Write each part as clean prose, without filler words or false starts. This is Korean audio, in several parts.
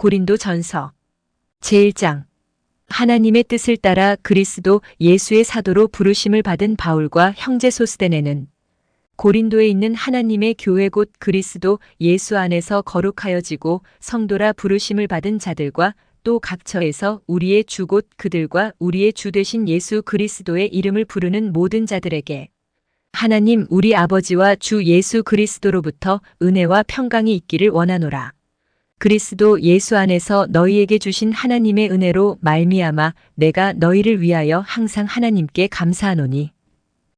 고린도전서 제1장. 하나님의 뜻을 따라 그리스도 예수의 사도로 부르심을 받은 바울과 형제 소스데네는 고린도에 있는 하나님의 교회 곧 그리스도 예수 안에서 거룩하여지고 성도라 부르심을 받은 자들과 또 각처에서 우리의 주 곧 그들과 우리의 주 되신 예수 그리스도의 이름을 부르는 모든 자들에게 하나님 우리 아버지와 주 예수 그리스도로부터 은혜와 평강이 있기를 원하노라. 그리스도 예수 안에서 너희에게 주신 하나님의 은혜로 말미암아 내가 너희를 위하여 항상 하나님께 감사하노니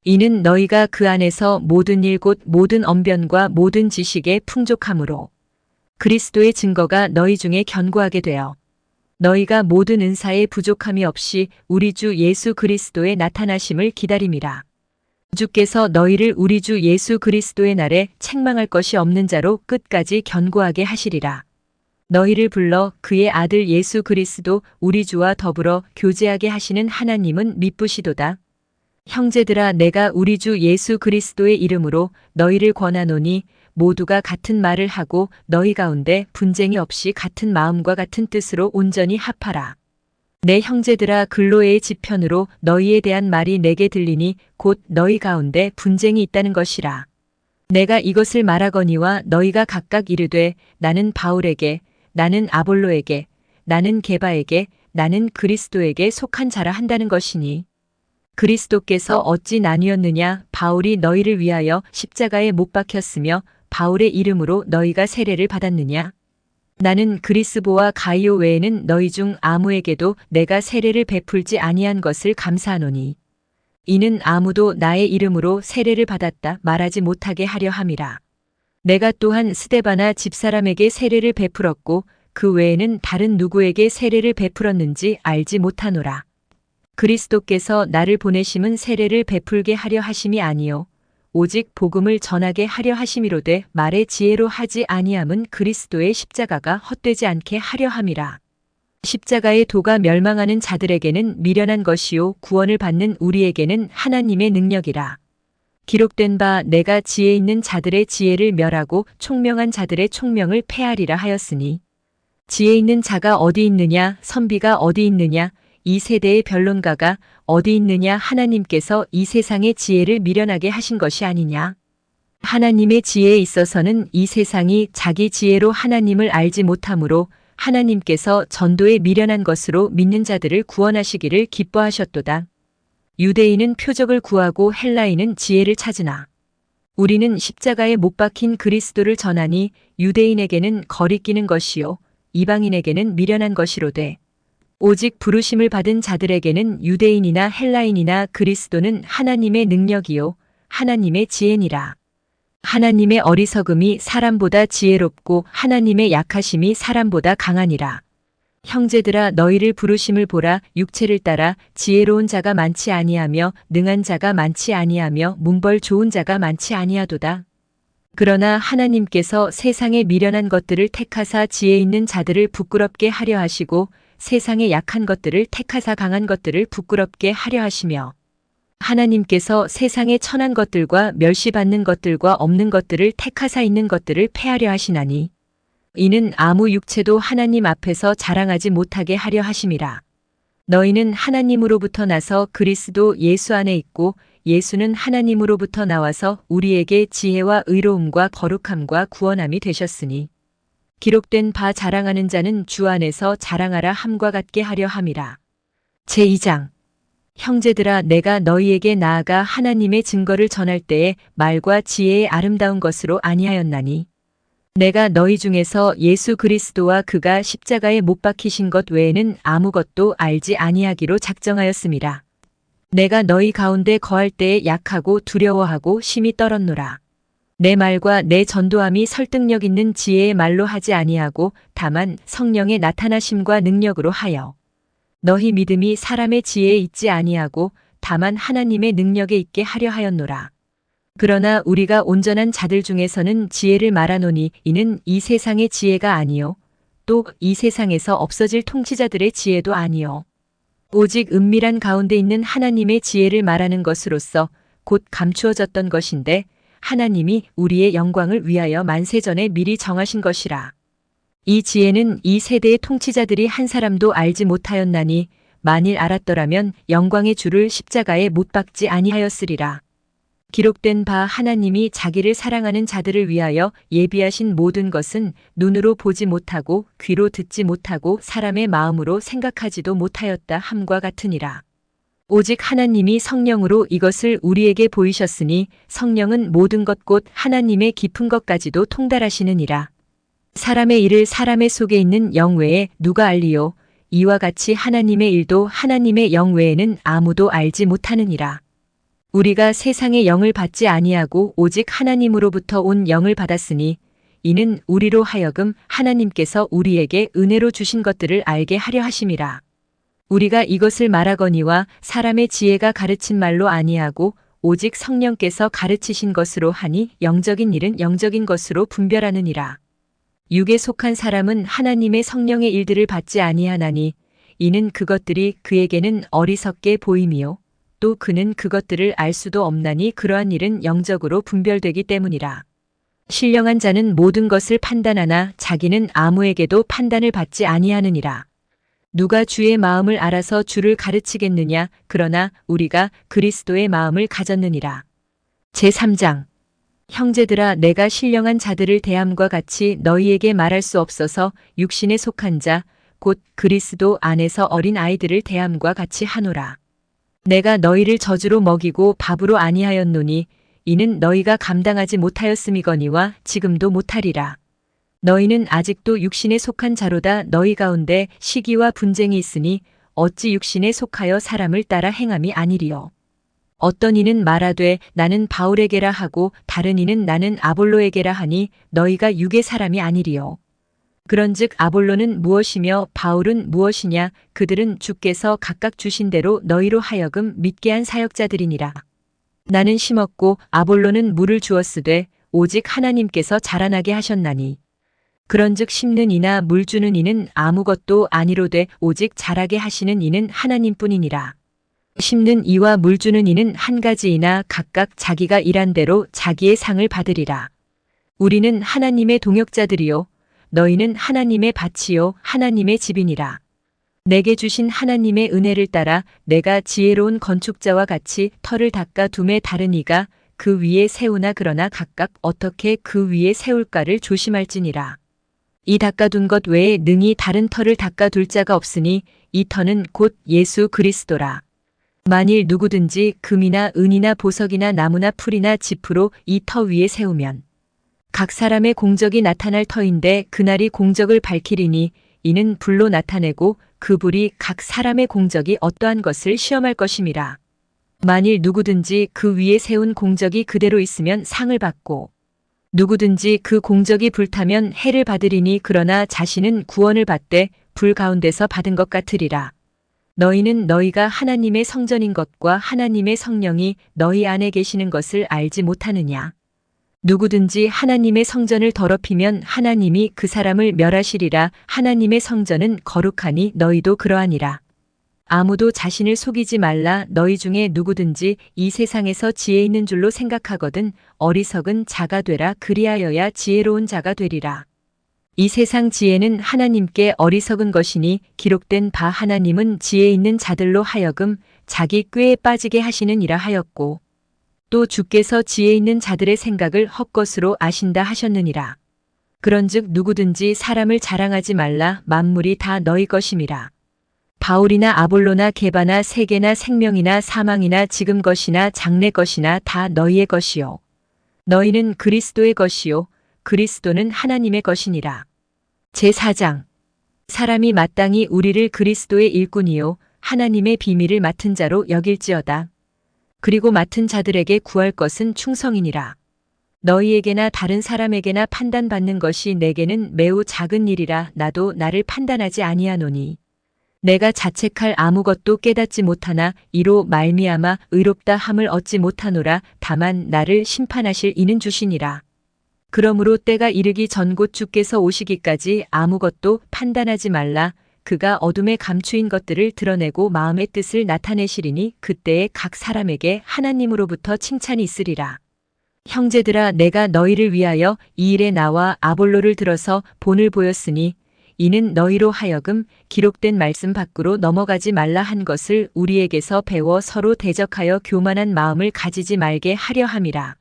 이는 너희가 그 안에서 모든 일 곧 모든 언변과 모든 지식에 풍족함으로 그리스도의 증거가 너희 중에 견고하게 되어 너희가 모든 은사에 부족함이 없이 우리 주 예수 그리스도의 나타나심을 기다림이라. 주께서 너희를 우리 주 예수 그리스도의 날에 책망할 것이 없는 자로 끝까지 견고하게 하시리라. 너희를 불러 그의 아들 예수 그리스도 우리 주와 더불어 교제하게 하시는 하나님은 미쁘시도다. 형제들아 내가 우리 주 예수 그리스도의 이름으로 너희를 권하노니 모두가 같은 말을 하고 너희 가운데 분쟁이 없이 같은 마음과 같은 뜻으로 온전히 합하라. 내 형제들아 글로에의 지편으로 너희에 대한 말이 내게 들리니 곧 너희 가운데 분쟁이 있다는 것이라. 내가 이것을 말하거니와 너희가 각각 이르되 나는 바울에게 나는 아볼로에게 나는 게바에게 나는 그리스도에게 속한 자라 한다는 것이니 그리스도께서 어찌 나뉘었느냐. 바울이 너희를 위하여 십자가에 못 박혔으며 바울의 이름으로 너희가 세례를 받았느냐. 나는 그리스보와 가이오 외에는 너희 중 아무에게도 내가 세례를 베풀지 아니한 것을 감사하노니 이는 아무도 나의 이름으로 세례를 받았다 말하지 못하게 하려 함이라. 내가 또한 스데바나 집사람에게 세례를 베풀었고 그 외에는 다른 누구에게 세례를 베풀었는지 알지 못하노라. 그리스도께서 나를 보내심은 세례를 베풀게 하려 하심이 아니요 오직 복음을 전하게 하려 하심이로되 말의 지혜로 하지 아니함은 그리스도의 십자가가 헛되지 않게 하려 함이라. 십자가의 도가 멸망하는 자들에게는 미련한 것이요 구원을 받는 우리에게는 하나님의 능력이라. 기록된 바 내가 지혜 있는 자들의 지혜를 멸하고 총명한 자들의 총명을 폐하리라 하였으니 지혜 있는 자가 어디 있느냐 선비가 어디 있느냐 이 세대의 변론가가 어디 있느냐. 하나님께서 이 세상의 지혜를 미련하게 하신 것이 아니냐. 하나님의 지혜에 있어서는 이 세상이 자기 지혜로 하나님을 알지 못하므로 하나님께서 전도에 미련한 것으로 믿는 자들을 구원하시기를 기뻐하셨도다. 유대인은 표적을 구하고 헬라인은 지혜를 찾으나 우리는 십자가에 못 박힌 그리스도를 전하니 유대인에게는 거리끼는 것이요 이방인에게는 미련한 것이로되 오직 부르심을 받은 자들에게는 유대인이나 헬라인이나 그리스도는 하나님의 능력이요 하나님의 지혜니라. 하나님의 어리석음이 사람보다 지혜롭고 하나님의 약하심이 사람보다 강하니라. 형제들아 너희를 부르심을 보라. 육체를 따라 지혜로운 자가 많지 아니하며 능한 자가 많지 아니하며 문벌 좋은 자가 많지 아니하도다. 그러나 하나님께서 세상의 미련한 것들을 택하사 지혜 있는 자들을 부끄럽게 하려 하시고 세상의 약한 것들을 택하사 강한 것들을 부끄럽게 하려 하시며 하나님께서 세상의 천한 것들과 멸시받는 것들과 없는 것들을 택하사 있는 것들을 폐하려 하시나니 이는 아무 육체도 하나님 앞에서 자랑하지 못하게 하려 하심이라. 너희는 하나님으로부터 나서 그리스도 예수 안에 있고 예수는 하나님으로부터 나와서 우리에게 지혜와 의로움과 거룩함과 구원함이 되셨으니 기록된 바 자랑하는 자는 주 안에서 자랑하라 함과 같게 하려 함이라. 제2장. 형제들아 내가 너희에게 나아가 하나님의 증거를 전할 때에 말과 지혜의 아름다운 것으로 아니하였나니 내가 너희 중에서 예수 그리스도와 그가 십자가에 못 박히신 것 외에는 아무것도 알지 아니하기로 작정하였음이라. 내가 너희 가운데 거할 때에 약하고 두려워하고 심히 떨었노라. 내 말과 내 전도함이 설득력 있는 지혜의 말로 하지 아니하고 다만 성령의 나타나심과 능력으로 하여 너희 믿음이 사람의 지혜에 있지 아니하고 다만 하나님의 능력에 있게 하려 하였노라. 그러나 우리가 온전한 자들 중에서는 지혜를 말하노니 이는 이 세상의 지혜가 아니요 또 이 세상에서 없어질 통치자들의 지혜도 아니요 오직 은밀한 가운데 있는 하나님의 지혜를 말하는 것으로서 곧 감추어졌던 것인데 하나님이 우리의 영광을 위하여 만세전에 미리 정하신 것이라. 이 지혜는 이 세대의 통치자들이 한 사람도 알지 못하였나니 만일 알았더라면 영광의 주를 십자가에 못 박지 아니하였으리라. 기록된 바 하나님이 자기를 사랑하는 자들을 위하여 예비하신 모든 것은 눈으로 보지 못하고 귀로 듣지 못하고 사람의 마음으로 생각하지도 못하였다 함과 같으니라. 오직 하나님이 성령으로 이것을 우리에게 보이셨으니 성령은 모든 것 곧 하나님의 깊은 것까지도 통달하시느니라. 사람의 일을 사람의 속에 있는 영 외에 누가 알리요? 이와 같이 하나님의 일도 하나님의 영 외에는 아무도 알지 못하느니라. 우리가 세상의 영을 받지 아니하고 오직 하나님으로부터 온 영을 받았으니 이는 우리로 하여금 하나님께서 우리에게 은혜로 주신 것들을 알게 하려 하심이라. 우리가 이것을 말하거니와 사람의 지혜가 가르친 말로 아니하고 오직 성령께서 가르치신 것으로 하니 영적인 일은 영적인 것으로 분별하느니라. 육에 속한 사람은 하나님의 성령의 일들을 받지 아니하나니 이는 그것들이 그에게는 어리석게 보임이요 또 그는 그것들을 알 수도 없나니 그러한 일은 영적으로 분별되기 때문이라. 신령한 자는 모든 것을 판단하나 자기는 아무에게도 판단을 받지 아니하느니라. 누가 주의 마음을 알아서 주를 가르치겠느냐? 그러나 우리가 그리스도의 마음을 가졌느니라. 제3장 형제들아 내가 신령한 자들을 대함과 같이 너희에게 말할 수 없어서 육신에 속한 자 곧 그리스도 안에서 어린 아이들을 대함과 같이 하노라. 내가 너희를 젖으로 먹이고 밥으로 아니하였노니 이는 너희가 감당하지 못하였음이거니와 지금도 못하리라. 너희는 아직도 육신에 속한 자로다. 너희 가운데 시기와 분쟁이 있으니 어찌 육신에 속하여 사람을 따라 행함이 아니리요. 어떤 이는 말하되 나는 바울에게라 하고 다른 이는 나는 아볼로에게라 하니 너희가 육의 사람이 아니리요. 그런즉 아볼로는 무엇이며 바울은 무엇이냐? 그들은 주께서 각각 주신 대로 너희로 하여금 믿게 한 사역자들이니라. 나는 심었고 아볼로는 물을 주었으되 오직 하나님께서 자라나게 하셨나니. 그런즉 심는 이나 물 주는 이는 아무것도 아니로되 오직 자라게 하시는 이는 하나님뿐이니라. 심는 이와 물 주는 이는 한 가지이나 각각 자기가 일한 대로 자기의 상을 받으리라. 우리는 하나님의 동역자들이요 너희는 하나님의 밭이요 하나님의 집이니라. 내게 주신 하나님의 은혜를 따라 내가 지혜로운 건축자와 같이 터를 닦아 둠에 다른 이가 그 위에 세우나 그러나 각각 어떻게 그 위에 세울까를 조심할지니라. 이 닦아둔 것 외에 능히 다른 터를 닦아둘 자가 없으니 이 터는 곧 예수 그리스도라. 만일 누구든지 금이나 은이나 보석이나 나무나 풀이나 짚으로 이 터 위에 세우면 각 사람의 공적이 나타날 터인데 그날이 공적을 밝히리니 이는 불로 나타내고 그 불이 각 사람의 공적이 어떠한 것을 시험할 것임이라. 만일 누구든지 그 위에 세운 공적이 그대로 있으면 상을 받고 누구든지 그 공적이 불타면 해를 받으리니 그러나 자신은 구원을 받되 불 가운데서 받은 것 같으리라. 너희는 너희가 하나님의 성전인 것과 하나님의 성령이 너희 안에 계시는 것을 알지 못하느냐. 누구든지 하나님의 성전을 더럽히면 하나님이 그 사람을 멸하시리라. 하나님의 성전은 거룩하니 너희도 그러하니라. 아무도 자신을 속이지 말라. 너희 중에 누구든지 이 세상에서 지혜 있는 줄로 생각하거든 어리석은 자가 되라. 그리하여야 지혜로운 자가 되리라. 이 세상 지혜는 하나님께 어리석은 것이니 기록된 바 하나님은 지혜 있는 자들로 하여금 자기 꾀에 빠지게 하시느니라 하였고 또 주께서 지혜 있는 자들의 생각을 헛것으로 아신다 하셨느니라. 그런즉 누구든지 사람을 자랑하지 말라. 만물이 다 너희 것임이라. 바울이나 아볼로나 게바나 세계나 생명이나 사망이나 지금 것이나 장래 것이나 다 너희의 것이요. 너희는 그리스도의 것이요. 그리스도는 하나님의 것이니라. 제4장 사람이 마땅히 우리를 그리스도의 일꾼이요 하나님의 비밀을 맡은 자로 여길지어다. 그리고 맡은 자들에게 구할 것은 충성이니라. 너희에게나 다른 사람에게나 판단받는 것이 내게는 매우 작은 일이라. 나도 나를 판단하지 아니하노니 내가 자책할 아무것도 깨닫지 못하나 이로 말미암아 의롭다 함을 얻지 못하노라. 다만 나를 심판하실 이는 주시니라. 그러므로 때가 이르기 전 곧 주께서 오시기까지 아무것도 판단하지 말라. 그가 어둠에 감추인 것들을 드러내고 마음의 뜻을 나타내시리니 그때에 각 사람에게 하나님으로부터 칭찬이 있으리라. 형제들아, 내가 너희를 위하여 이 일에 나와 아볼로를 들어서 본을 보였으니 이는 너희로 하여금 기록된 말씀 밖으로 넘어가지 말라 한 것을 우리에게서 배워 서로 대적하여 교만한 마음을 가지지 말게 하려 함이라.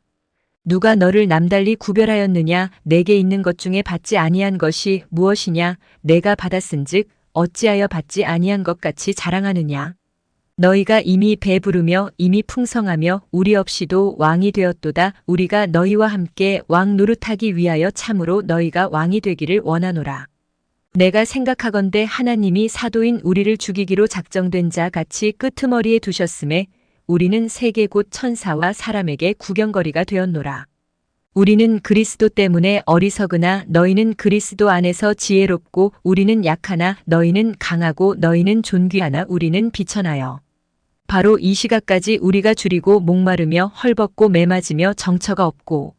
누가 너를 남달리 구별하였느냐? 내게 있는 것 중에 받지 아니한 것이 무엇이냐? 내가 받았은즉 어찌하여 받지 아니한 것 같이 자랑하느냐? 너희가 이미 배부르며 이미 풍성하며 우리 없이도 왕이 되었도다. 우리가 너희와 함께 왕 노릇하기 위하여 참으로 너희가 왕이 되기를 원하노라. 내가 생각하건대 하나님이 사도인 우리를 죽이기로 작정된 자 같이 끄트머리에 두셨음에 우리는 세계 곧 천사와 사람에게 구경거리가 되었노라. 우리는 그리스도 때문에 어리석으나 너희는 그리스도 안에서 지혜롭고 우리는 약하나 너희는 강하고 너희는 존귀하나 우리는 비천하여. 바로 이 시각까지 우리가 줄이고 목마르며 헐벗고 매맞으며 정처가 없고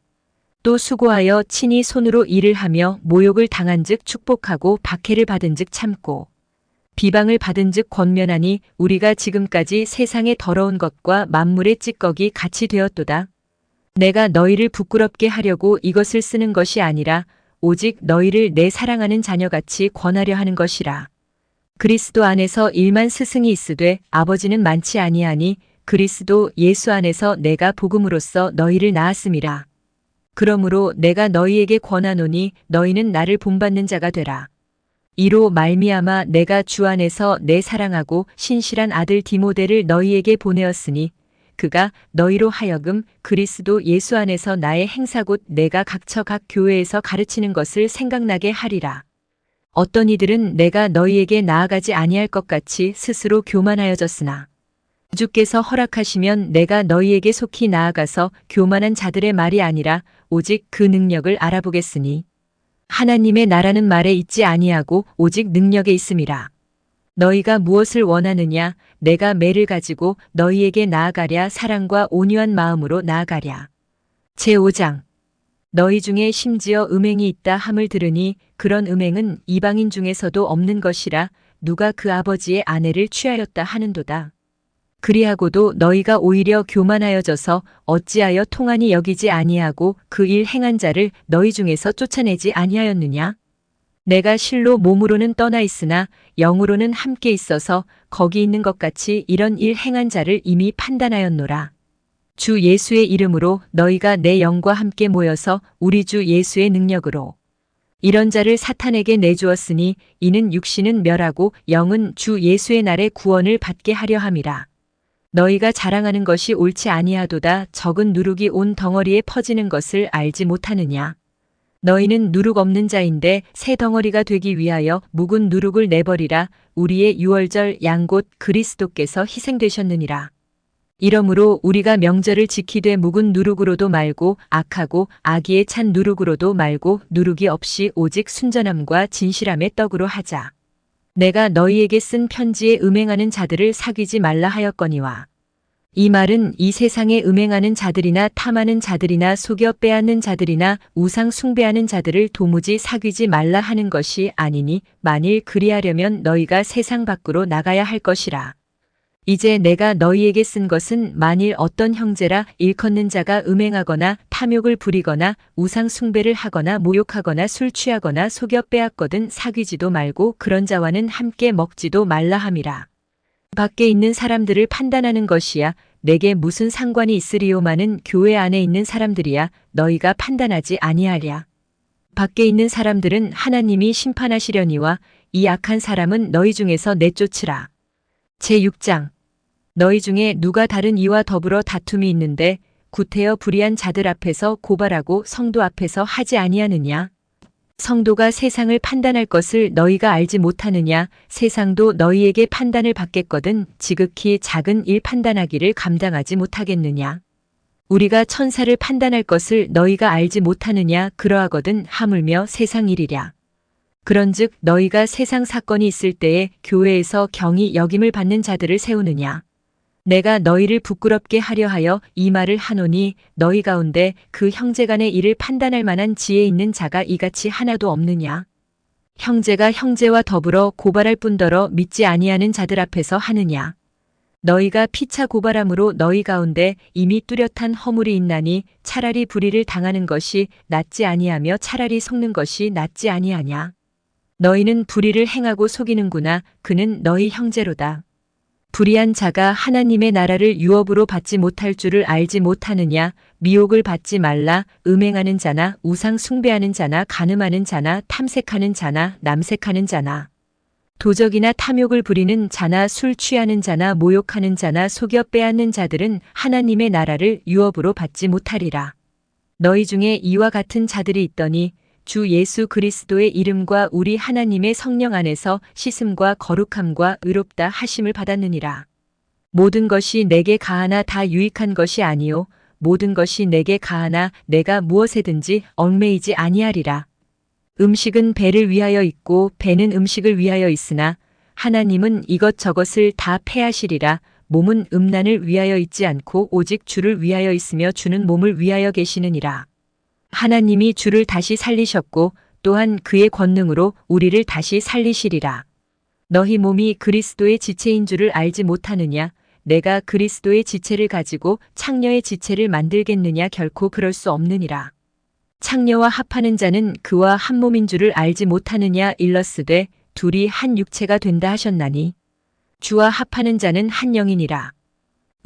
또 수고하여 친히 손으로 일을 하며 모욕을 당한즉 축복하고 박해를 받은즉 참고 비방을 받은즉 권면하니 우리가 지금까지 세상의 더러운 것과 만물의 찌꺼기 같이 되었도다. 내가 너희를 부끄럽게 하려고 이것을 쓰는 것이 아니라 오직 너희를 내 사랑하는 자녀같이 권하려 하는 것이라. 그리스도 안에서 일만 스승이 있으되 아버지는 많지 아니하니 그리스도 예수 안에서 내가 복음으로써 너희를 낳았음이라. 그러므로 내가 너희에게 권하노니 너희는 나를 본받는 자가 되라. 이로 말미암아 내가 주 안에서 내 사랑하고 신실한 아들 디모데를 너희에게 보내었으니 그가 너희로 하여금 그리스도 예수 안에서 나의 행사 곧 내가 각처 각 교회에서 가르치는 것을 생각나게 하리라. 어떤 이들은 내가 너희에게 나아가지 아니할 것 같이 스스로 교만하여졌으나 주께서 허락하시면 내가 너희에게 속히 나아가서 교만한 자들의 말이 아니라 오직 그 능력을 알아보겠으니 하나님의 나라는 말에 있지 아니하고 오직 능력에 있음이라. 너희가 무엇을 원하느냐? 내가 매를 가지고 너희에게 나아가랴. 사랑과 온유한 마음으로 나아가랴. 제5장. 너희 중에 심지어 음행이 있다 함을 들으니 그런 음행은 이방인 중에서도 없는 것이라. 누가 그 아버지의 아내를 취하였다 하는도다. 그리하고도 너희가 오히려 교만하여져서 어찌하여 통한이 여기지 아니하고 그 일 행한 자를 너희 중에서 쫓아내지 아니하였느냐? 내가 실로 몸으로는 떠나 있으나 영으로는 함께 있어서 거기 있는 것 같이 이런 일 행한 자를 이미 판단하였노라. 주 예수의 이름으로 너희가 내 영과 함께 모여서 우리 주 예수의 능력으로 이런 자를 사탄에게 내주었으니 이는 육신은 멸하고 영은 주 예수의 날에 구원을 받게 하려 함이라. 너희가 자랑하는 것이 옳지 아니하도다. 적은 누룩이 온 덩어리에 퍼지는 것을 알지 못하느냐. 너희는 누룩 없는 자인데 새 덩어리가 되기 위하여 묵은 누룩을 내버리라. 우리의 유월절 양 곧 그리스도께서 희생되셨느니라. 이러므로 우리가 명절을 지키되 묵은 누룩으로도 말고 악하고 악의에 찬 누룩으로도 말고 누룩이 없이 오직 순전함과 진실함의 떡으로 하자. 내가 너희에게 쓴 편지에 음행하는 자들을 사귀지 말라 하였거니와 이 말은 이 세상에 음행하는 자들이나 탐하는 자들이나 속여 빼앗는 자들이나 우상 숭배하는 자들을 도무지 사귀지 말라 하는 것이 아니니 만일 그리하려면 너희가 세상 밖으로 나가야 할 것이라. 이제 내가 너희에게 쓴 것은 만일 어떤 형제라 일컫는 자가 음행하거나 탐욕을 부리거나 우상 숭배를 하거나 모욕하거나 술 취하거나 속여 빼앗거든 사귀지도 말고 그런 자와는 함께 먹지도 말라 함이라. 밖에 있는 사람들을 판단하는 것이야 내게 무슨 상관이 있으리요마는 교회 안에 있는 사람들이야 너희가 판단하지 아니하랴. 밖에 있는 사람들은 하나님이 심판하시려니와 이 악한 사람은 너희 중에서 내쫓으라. 제6장. 너희 중에 누가 다른 이와 더불어 다툼이 있는데 구태여 불의한 자들 앞에서 고발하고 성도 앞에서 하지 아니하느냐? 성도가 세상을 판단할 것을 너희가 알지 못하느냐? 세상도 너희에게 판단을 받겠거든 지극히 작은 일 판단하기를 감당하지 못하겠느냐? 우리가 천사를 판단할 것을 너희가 알지 못하느냐? 그러하거든 하물며 세상 일이랴. 그런즉 너희가 세상 사건이 있을 때에 교회에서 경히 여김을 받는 자들을 세우느냐? 내가 너희를 부끄럽게 하려 하여 이 말을 하노니 너희 가운데 그 형제간의 일을 판단할 만한 지혜 있는 자가 이같이 하나도 없느냐? 형제가 형제와 더불어 고발할 뿐더러 믿지 아니하는 자들 앞에서 하느냐? 너희가 피차 고발함으로 너희 가운데 이미 뚜렷한 허물이 있나니 차라리 불의를 당하는 것이 낫지 아니하며 차라리 속는 것이 낫지 아니하냐. 너희는 불의를 행하고 속이는구나. 그는 너희 형제로다. 불의한 자가 하나님의 나라를 유업으로 받지 못할 줄을 알지 못하느냐. 미혹을 받지 말라. 음행하는 자나 우상 숭배하는 자나 간음하는 자나 탐색하는 자나 남색하는 자나 도적이나 탐욕을 부리는 자나 술 취하는 자나 모욕하는 자나 속여 빼앗는 자들은 하나님의 나라를 유업으로 받지 못하리라. 너희 중에 이와 같은 자들이 있더니 주 예수 그리스도의 이름과 우리 하나님의 성령 안에서 씻음과 거룩함과 의롭다 하심을 받았느니라. 모든 것이 내게 가하나 다 유익한 것이 아니요 모든 것이 내게 가하나 내가 무엇에든지 얽매이지 아니하리라. 음식은 배를 위하여 있고 배는 음식을 위하여 있으나 하나님은 이것저것을 다 패하시리라. 몸은 음란을 위하여 있지 않고 오직 주를 위하여 있으며 주는 몸을 위하여 계시느니라. 하나님이 주를 다시 살리셨고 또한 그의 권능으로 우리를 다시 살리시리라. 너희 몸이 그리스도의 지체인 줄을 알지 못하느냐? 내가 그리스도의 지체를 가지고 창녀의 지체를 만들겠느냐? 결코 그럴 수 없느니라. 창녀와 합하는 자는 그와 한 몸인 줄을 알지 못하느냐? 일러스되 둘이 한 육체가 된다 하셨나니 주와 합하는 자는 한 영이니라.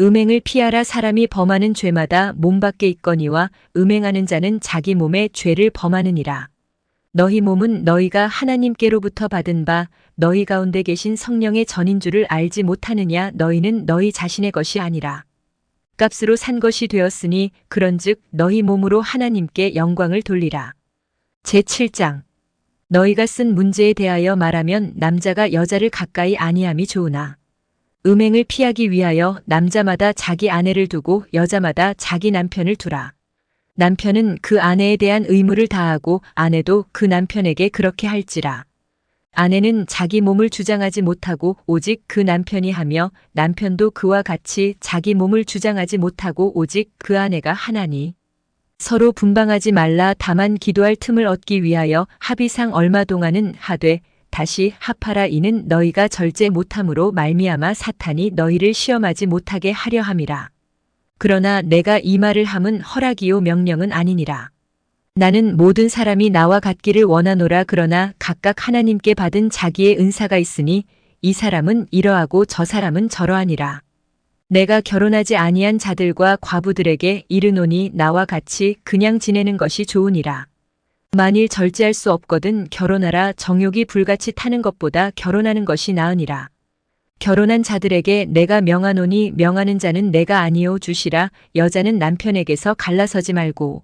음행을 피하라. 사람이 범하는 죄마다 몸 밖에 있거니와 음행하는 자는 자기 몸에 죄를 범하느니라. 너희 몸은 너희가 하나님께로부터 받은 바 너희 가운데 계신 성령의 전인 줄을 알지 못하느냐. 너희는 너희 자신의 것이 아니라 값으로 산 것이 되었으니 그런즉 너희 몸으로 하나님께 영광을 돌리라. 제7장 너희가 쓴 문제에 대하여 말하면 남자가 여자를 가까이 아니함이 좋으나 음행을 피하기 위하여 남자마다 자기 아내를 두고 여자마다 자기 남편을 두라. 남편은 그 아내에 대한 의무를 다하고 아내도 그 남편에게 그렇게 할지라. 아내는 자기 몸을 주장하지 못하고 오직 그 남편이 하며 남편도 그와 같이 자기 몸을 주장하지 못하고 오직 그 아내가 하나니 서로 분방하지 말라. 다만 기도할 틈을 얻기 위하여 합의상 얼마 동안은 하되 다시 합하라. 이는 너희가 절제 못함으로 말미암아 사탄이 너희를 시험하지 못하게 하려 함이라. 그러나 내가 이 말을 함은 허락이요 명령은 아니니라. 나는 모든 사람이 나와 같기를 원하노라. 그러나 각각 하나님께 받은 자기의 은사가 있으니 이 사람은 이러하고 저 사람은 저러하니라. 내가 결혼하지 아니한 자들과 과부들에게 이르노니 나와 같이 그냥 지내는 것이 좋으니라. 만일 절제할 수 없거든 결혼하라. 정욕이 불같이 타는 것보다 결혼하는 것이 나으니라. 결혼한 자들에게 내가 명하노니 명하는 자는 내가 아니요 주시라. 여자는 남편에게서 갈라서지 말고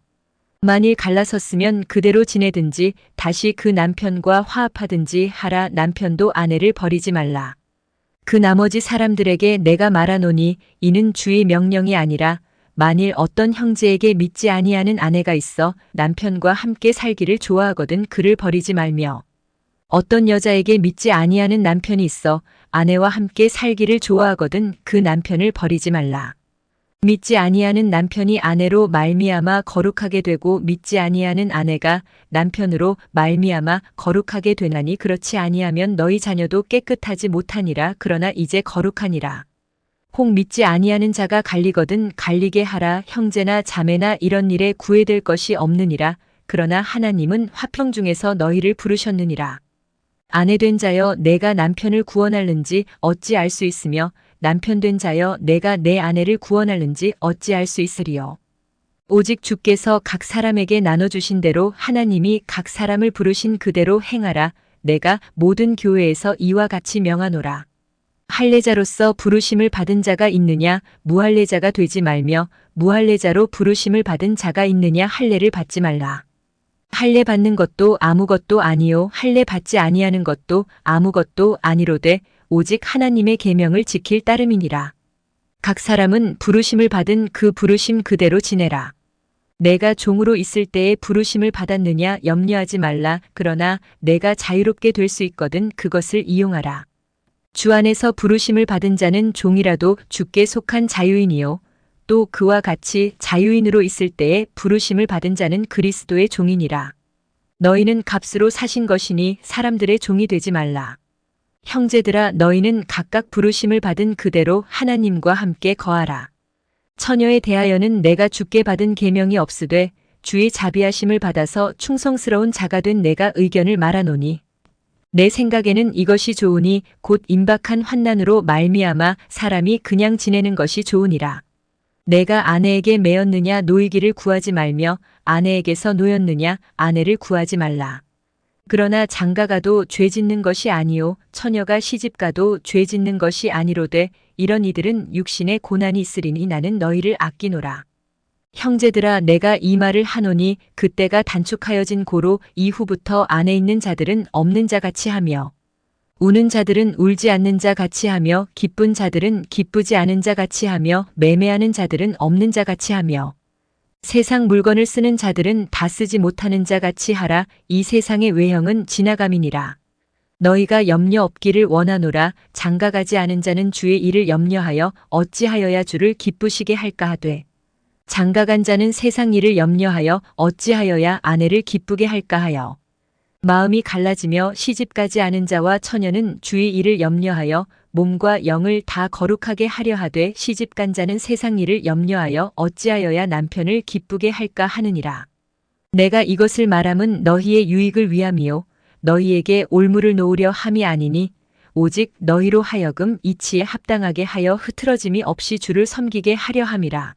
만일 갈라섰으면 그대로 지내든지 다시 그 남편과 화합하든지 하라. 남편도 아내를 버리지 말라. 그 나머지 사람들에게 내가 말하노니 이는 주의 명령이 아니라 만일 어떤 형제에게 믿지 아니하는 아내가 있어 남편과 함께 살기를 좋아하거든 그를 버리지 말며 어떤 여자에게 믿지 아니하는 남편이 있어 아내와 함께 살기를 좋아하거든 그 남편을 버리지 말라. 믿지 아니하는 남편이 아내로 말미암아 거룩하게 되고 믿지 아니하는 아내가 남편으로 말미암아 거룩하게 되나니 그렇지 아니하면 너희 자녀도 깨끗하지 못하니라. 그러나 이제 거룩하니라. 혹 믿지 아니하는 자가 갈리거든 갈리게 하라. 형제나 자매나 이런 일에 구애될 것이 없느니라. 그러나 하나님은 화평 중에서 너희를 부르셨느니라. 아내 된 자여 내가 남편을 구원할는지 어찌 알 수 있으며 남편 된 자여 내가 내 아내를 구원할는지 어찌 알 수 있으리요. 오직 주께서 각 사람에게 나눠주신 대로 하나님이 각 사람을 부르신 그대로 행하라. 내가 모든 교회에서 이와 같이 명하노라. 할례자로서 부르심을 받은 자가 있느냐 무할례자가 되지 말며 무할례자로 부르심을 받은 자가 있느냐 할례를 받지 말라. 할례 받는 것도 아무것도 아니요 할례 받지 아니하는 것도 아무것도 아니로되 오직 하나님의 계명을 지킬 따름이니라. 각 사람은 부르심을 받은 그 부르심 그대로 지내라. 내가 종으로 있을 때에 부르심을 받았느냐 염려하지 말라. 그러나 내가 자유롭게 될 수 있거든 그것을 이용하라. 주 안에서 부르심을 받은 자는 종이라도 주께 속한 자유인이요 또 그와 같이 자유인으로 있을 때에 부르심을 받은 자는 그리스도의 종이니라. 너희는 값으로 사신 것이니 사람들의 종이 되지 말라. 형제들아 너희는 각각 부르심을 받은 그대로 하나님과 함께 거하라. 처녀에 대하여는 내가 주께 받은 계명이 없으되 주의 자비하심을 받아서 충성스러운 자가 된 내가 의견을 말하노니 내 생각에는 이것이 좋으니 곧 임박한 환난으로 말미암아 사람이 그냥 지내는 것이 좋으니라. 내가 아내에게 매였느냐 노이기를 구하지 말며 아내에게서 노였느냐 아내를 구하지 말라. 그러나 장가가도 죄 짓는 것이 아니요 처녀가 시집가도 죄 짓는 것이 아니로되 이런 이들은 육신에 고난이 있으리니 나는 너희를 아끼노라. 형제들아 내가 이 말을 하노니 그때가 단축하여진 고로 이후부터 안에 있는 자들은 없는 자 같이 하며 우는 자들은 울지 않는 자 같이 하며 기쁜 자들은 기쁘지 않은 자 같이 하며 매매하는 자들은 없는 자 같이 하며 세상 물건을 쓰는 자들은 다 쓰지 못하는 자 같이 하라. 이 세상의 외형은 지나감이니라. 너희가 염려 없기를 원하노라. 장가가지 않은 자는 주의 일을 염려하여 어찌하여야 주를 기쁘시게 할까 하되 장가간 자는 세상 일을 염려하여 어찌하여야 아내를 기쁘게 할까 하여 마음이 갈라지며 시집가지 않은 자와 처녀는 주의 일을 염려하여 몸과 영을 다 거룩하게 하려 하되 시집간 자는 세상 일을 염려하여 어찌하여야 남편을 기쁘게 할까 하느니라. 내가 이것을 말함은 너희의 유익을 위함이요 너희에게 올무를 놓으려 함이 아니니 오직 너희로 하여금 이치에 합당하게 하여 흐트러짐이 없이 주를 섬기게 하려 함이라.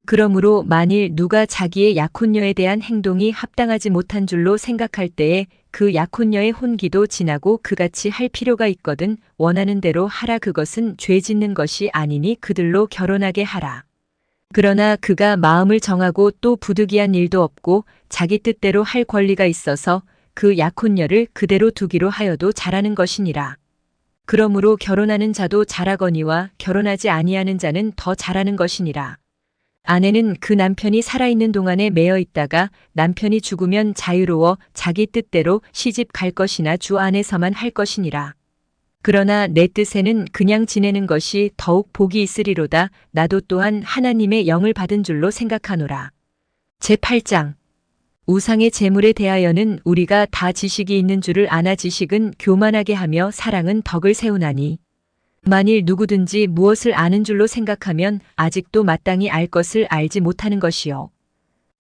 그러므로 만일 누가 자기의 약혼녀에 대한 행동이 합당하지 못한 줄로 생각할 때에 그 약혼녀의 혼기도 지나고 그같이 할 필요가 있거든 원하는 대로 하라. 그것은 죄 짓는 것이 아니니 그들로 결혼하게 하라. 그러나 그가 마음을 정하고 또 부득이한 일도 없고 자기 뜻대로 할 권리가 있어서 그 약혼녀를 그대로 두기로 하여도 잘하는 것이니라. 그러므로 결혼하는 자도 잘하거니와 결혼하지 아니하는 자는 더 잘하는 것이니라. 아내는 그 남편이 살아있는 동안에 매여 있다가 남편이 죽으면 자유로워 자기 뜻대로 시집 갈 것이나 주 안에서만 할 것이니라. 그러나 내 뜻에는 그냥 지내는 것이 더욱 복이 있으리로다. 나도 또한 하나님의 영을 받은 줄로 생각하노라. 제8장 우상의 제물에 대하여는 우리가 다 지식이 있는 줄을 아나 지식은 교만하게 하며 사랑은 덕을 세우나니 만일 누구든지 무엇을 아는 줄로 생각하면 아직도 마땅히 알 것을 알지 못하는 것이요.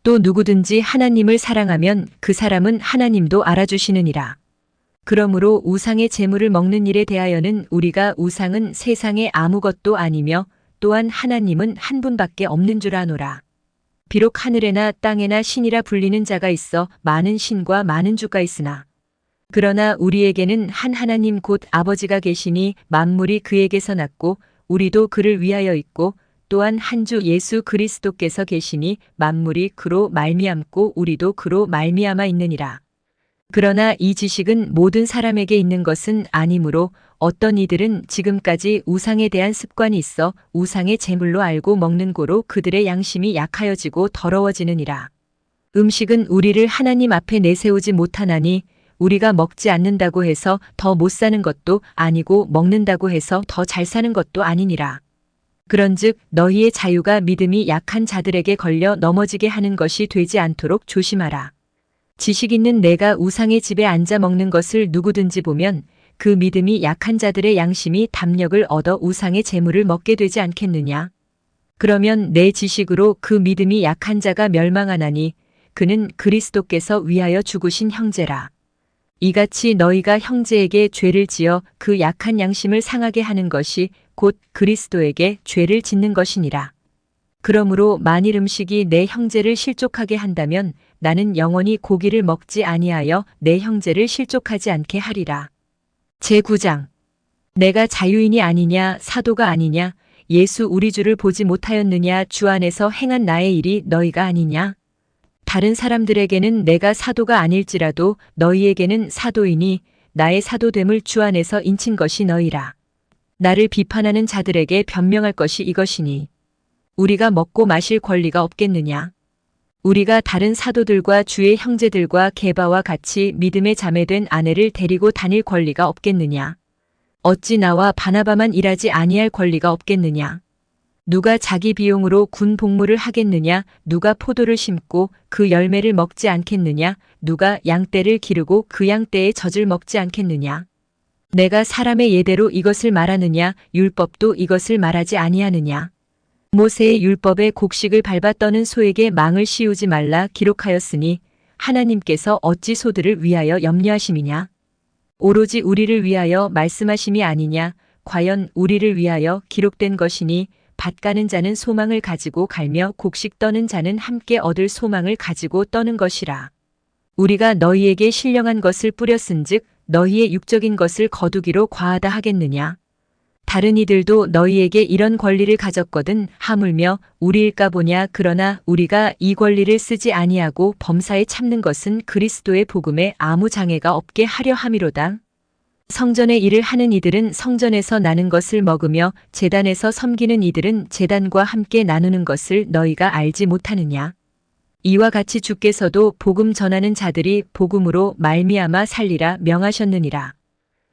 또 누구든지 하나님을 사랑하면 그 사람은 하나님도 알아주시느니라. 그러므로 우상의 제물을 먹는 일에 대하여는 우리가 우상은 세상에 아무것도 아니며 또한 하나님은 한 분밖에 없는 줄 아노라. 비록 하늘에나 땅에나 신이라 불리는 자가 있어 많은 신과 많은 주가 있으나 그러나 우리에게는 한 하나님 곧 아버지가 계시니 만물이 그에게서 났고 우리도 그를 위하여 있고 또한 한 주 예수 그리스도께서 계시니 만물이 그로 말미암고 우리도 그로 말미암아 있느니라. 그러나 이 지식은 모든 사람에게 있는 것은 아니므로 어떤 이들은 지금까지 우상에 대한 습관이 있어 우상의 제물로 알고 먹는 고로 그들의 양심이 약하여지고 더러워지느니라. 음식은 우리를 하나님 앞에 내세우지 못하나니 우리가 먹지 않는다고 해서 더 못 사는 것도 아니고 먹는다고 해서 더 잘 사는 것도 아니니라. 그런즉 너희의 자유가 믿음이 약한 자들에게 걸려 넘어지게 하는 것이 되지 않도록 조심하라. 지식 있는 내가 우상의 집에 앉아 먹는 것을 누구든지 보면 그 믿음이 약한 자들의 양심이 담력을 얻어 우상의 재물을 먹게 되지 않겠느냐. 그러면 내 지식으로 그 믿음이 약한 자가 멸망하나니 그는 그리스도께서 위하여 죽으신 형제라. 이같이 너희가 형제에게 죄를 지어 그 약한 양심을 상하게 하는 것이 곧 그리스도에게 죄를 짓는 것이니라. 그러므로 만일 음식이 내 형제를 실족하게 한다면 나는 영원히 고기를 먹지 아니하여 내 형제를 실족하지 않게 하리라. 제9장 내가 자유인이 아니냐 사도가 아니냐 예수 우리 주를 보지 못하였느냐 주 안에서 행한 나의 일이 너희가 아니냐. 다른 사람들에게는 내가 사도가 아닐지라도 너희에게는 사도이니 나의 사도됨을 주 안에서 인친 것이 너희라. 나를 비판하는 자들에게 변명할 것이 이것이니 우리가 먹고 마실 권리가 없겠느냐. 우리가 다른 사도들과 주의 형제들과 게바와 같이 믿음의 자매된 아내를 데리고 다닐 권리가 없겠느냐. 어찌 나와 바나바만 일하지 아니할 권리가 없겠느냐. 누가 자기 비용으로 군 복무를 하겠느냐. 누가 포도를 심고 그 열매를 먹지 않겠느냐. 누가 양떼를 기르고 그 양떼의 젖을 먹지 않겠느냐. 내가 사람의 예대로 이것을 말하느냐 율법도 이것을 말하지 아니하느냐. 모세의 율법에 곡식을 밟아 떠는 소에게 망을 씌우지 말라 기록하였으니 하나님께서 어찌 소들을 위하여 염려하심이냐. 오로지 우리를 위하여 말씀하심이 아니냐. 과연 우리를 위하여 기록된 것이니 밭 가는 자는 소망을 가지고 갈며 곡식 떠는 자는 함께 얻을 소망을 가지고 떠는 것이라. 우리가 너희에게 신령한 것을 뿌렸은즉 너희의 육적인 것을 거두기로 과하다 하겠느냐. 다른 이들도 너희에게 이런 권리를 가졌거든 하물며 우리일까 보냐. 그러나 우리가 이 권리를 쓰지 아니하고 범사에 참는 것은 그리스도의 복음에 아무 장애가 없게 하려 함이로다. 성전의 일을 하는 이들은 성전에서 나는 것을 먹으며 제단에서 섬기는 이들은 제단과 함께 나누는 것을 너희가 알지 못하느냐. 이와 같이 주께서도 복음 전하는 자들이 복음으로 말미암아 살리라 명하셨느니라.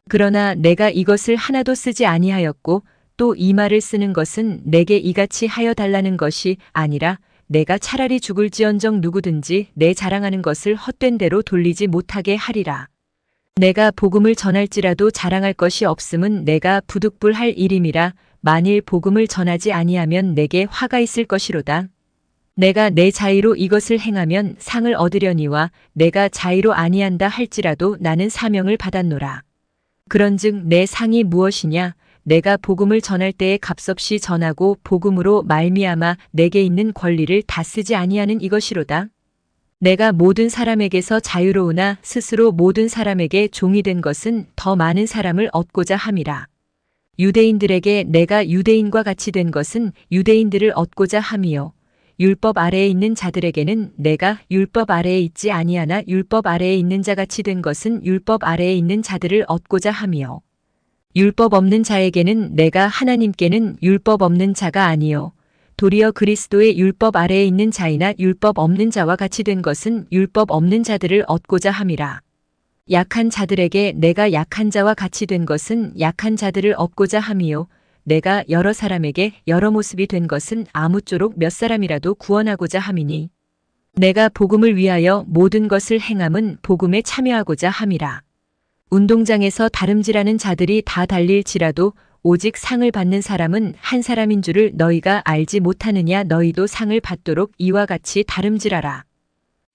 그러나 내가 이것을 하나도 쓰지 아니하였고 또 이 말을 쓰는 것은 내게 이같이 하여 달라는 것이 아니라 내가 차라리 죽을지언정 누구든지 내 자랑하는 것을 헛된 대로 돌리지 못하게 하리라. 내가 복음을 전할지라도 자랑할 것이 없음은 내가 부득불할 일임이라. 만일 복음을 전하지 아니하면 내게 화가 있을 것이로다. 내가 내 자의로 이것을 행하면 상을 얻으려니와 내가 자의로 아니한다 할지라도 나는 사명을 받았노라. 그런즉 내 상이 무엇이냐. 내가 복음을 전할 때에 값없이 전하고 복음으로 말미암아 내게 있는 권리를 다 쓰지 아니하는 이것이로다. 내가 모든 사람에게서 자유로우나 스스로 모든 사람에게 종이 된 것은 더 많은 사람을 얻고자 함이라. 유대인들에게 내가 유대인과 같이 된 것은 유대인들을 얻고자 함이요. 율법 아래에 있는 자들에게는 내가 율법 아래에 있지 아니하나 율법 아래에 있는 자같이 된 것은 율법 아래에 있는 자들을 얻고자 함이요. 율법 없는 자에게는 내가 하나님께는 율법 없는 자가 아니요. 도리어 그리스도의 율법 아래에 있는 자이나 율법 없는 자와 같이 된 것은 율법 없는 자들을 얻고자 함이라. 약한 자들에게 내가 약한 자와 같이 된 것은 약한 자들을 얻고자 함이요. 내가 여러 사람에게 여러 모습이 된 것은 아무쪼록 몇 사람이라도 구원하고자 함이니 내가 복음을 위하여 모든 것을 행함은 복음에 참여하고자 함이라. 운동장에서 다름질하는 자들이 다 달릴지라도 오직 상을 받는 사람은 한 사람인 줄을 너희가 알지 못하느냐. 너희도 상을 받도록 이와 같이 다름질하라.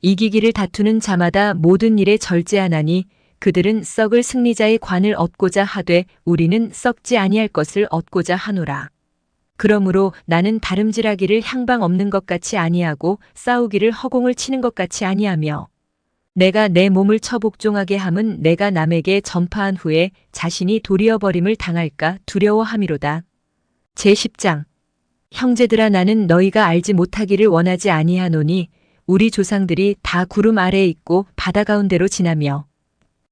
이기기를 다투는 자마다 모든 일에 절제하나니 그들은 썩을 승리자의 관을 얻고자 하되 우리는 썩지 아니할 것을 얻고자 하노라. 그러므로 나는 다름질하기를 향방 없는 것 같이 아니하고 싸우기를 허공을 치는 것 같이 아니하며 내가 내 몸을 처복종하게 함은 내가 남에게 전파한 후에 자신이 도리어 버림을 당할까 두려워함이로다. 제10장 형제들아 나는 너희가 알지 못하기를 원하지 아니하노니 우리 조상들이 다 구름 아래에 있고 바다 가운데로 지나며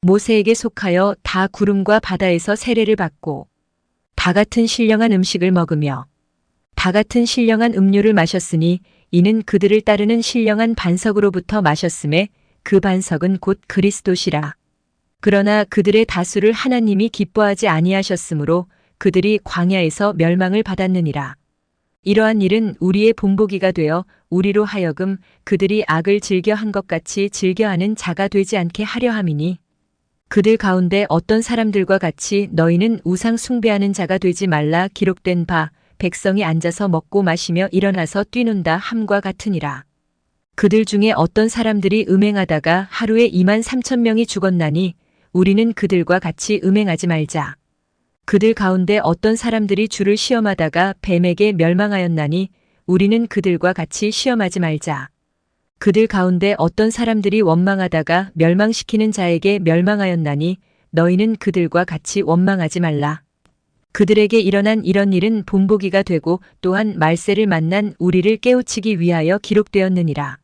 모세에게 속하여 다 구름과 바다에서 세례를 받고 다 같은 신령한 음식을 먹으며 다 같은 신령한 음료를 마셨으니 이는 그들을 따르는 신령한 반석으로부터 마셨음에 그 반석은 곧 그리스도시라. 그러나 그들의 다수를 하나님이 기뻐하지 아니하셨으므로 그들이 광야에서 멸망을 받았느니라. 이러한 일은 우리의 본보기가 되어 우리로 하여금 그들이 악을 즐겨한 것 같이 즐겨하는 자가 되지 않게 하려 함이니 그들 가운데 어떤 사람들과 같이 너희는 우상 숭배하는 자가 되지 말라. 기록된 바 백성이 앉아서 먹고 마시며 일어나서 뛰는다 함과 같으니라. 그들 중에 어떤 사람들이 음행하다가 하루에 23,000명이 죽었나니 우리는 그들과 같이 음행하지 말자. 그들 가운데 어떤 사람들이 주를 시험하다가 뱀에게 멸망하였나니 우리는 그들과 같이 시험하지 말자. 그들 가운데 어떤 사람들이 원망하다가 멸망시키는 자에게 멸망하였나니 너희는 그들과 같이 원망하지 말라. 그들에게 일어난 이런 일은 본보기가 되고 또한 말세를 만난 우리를 깨우치기 위하여 기록되었느니라.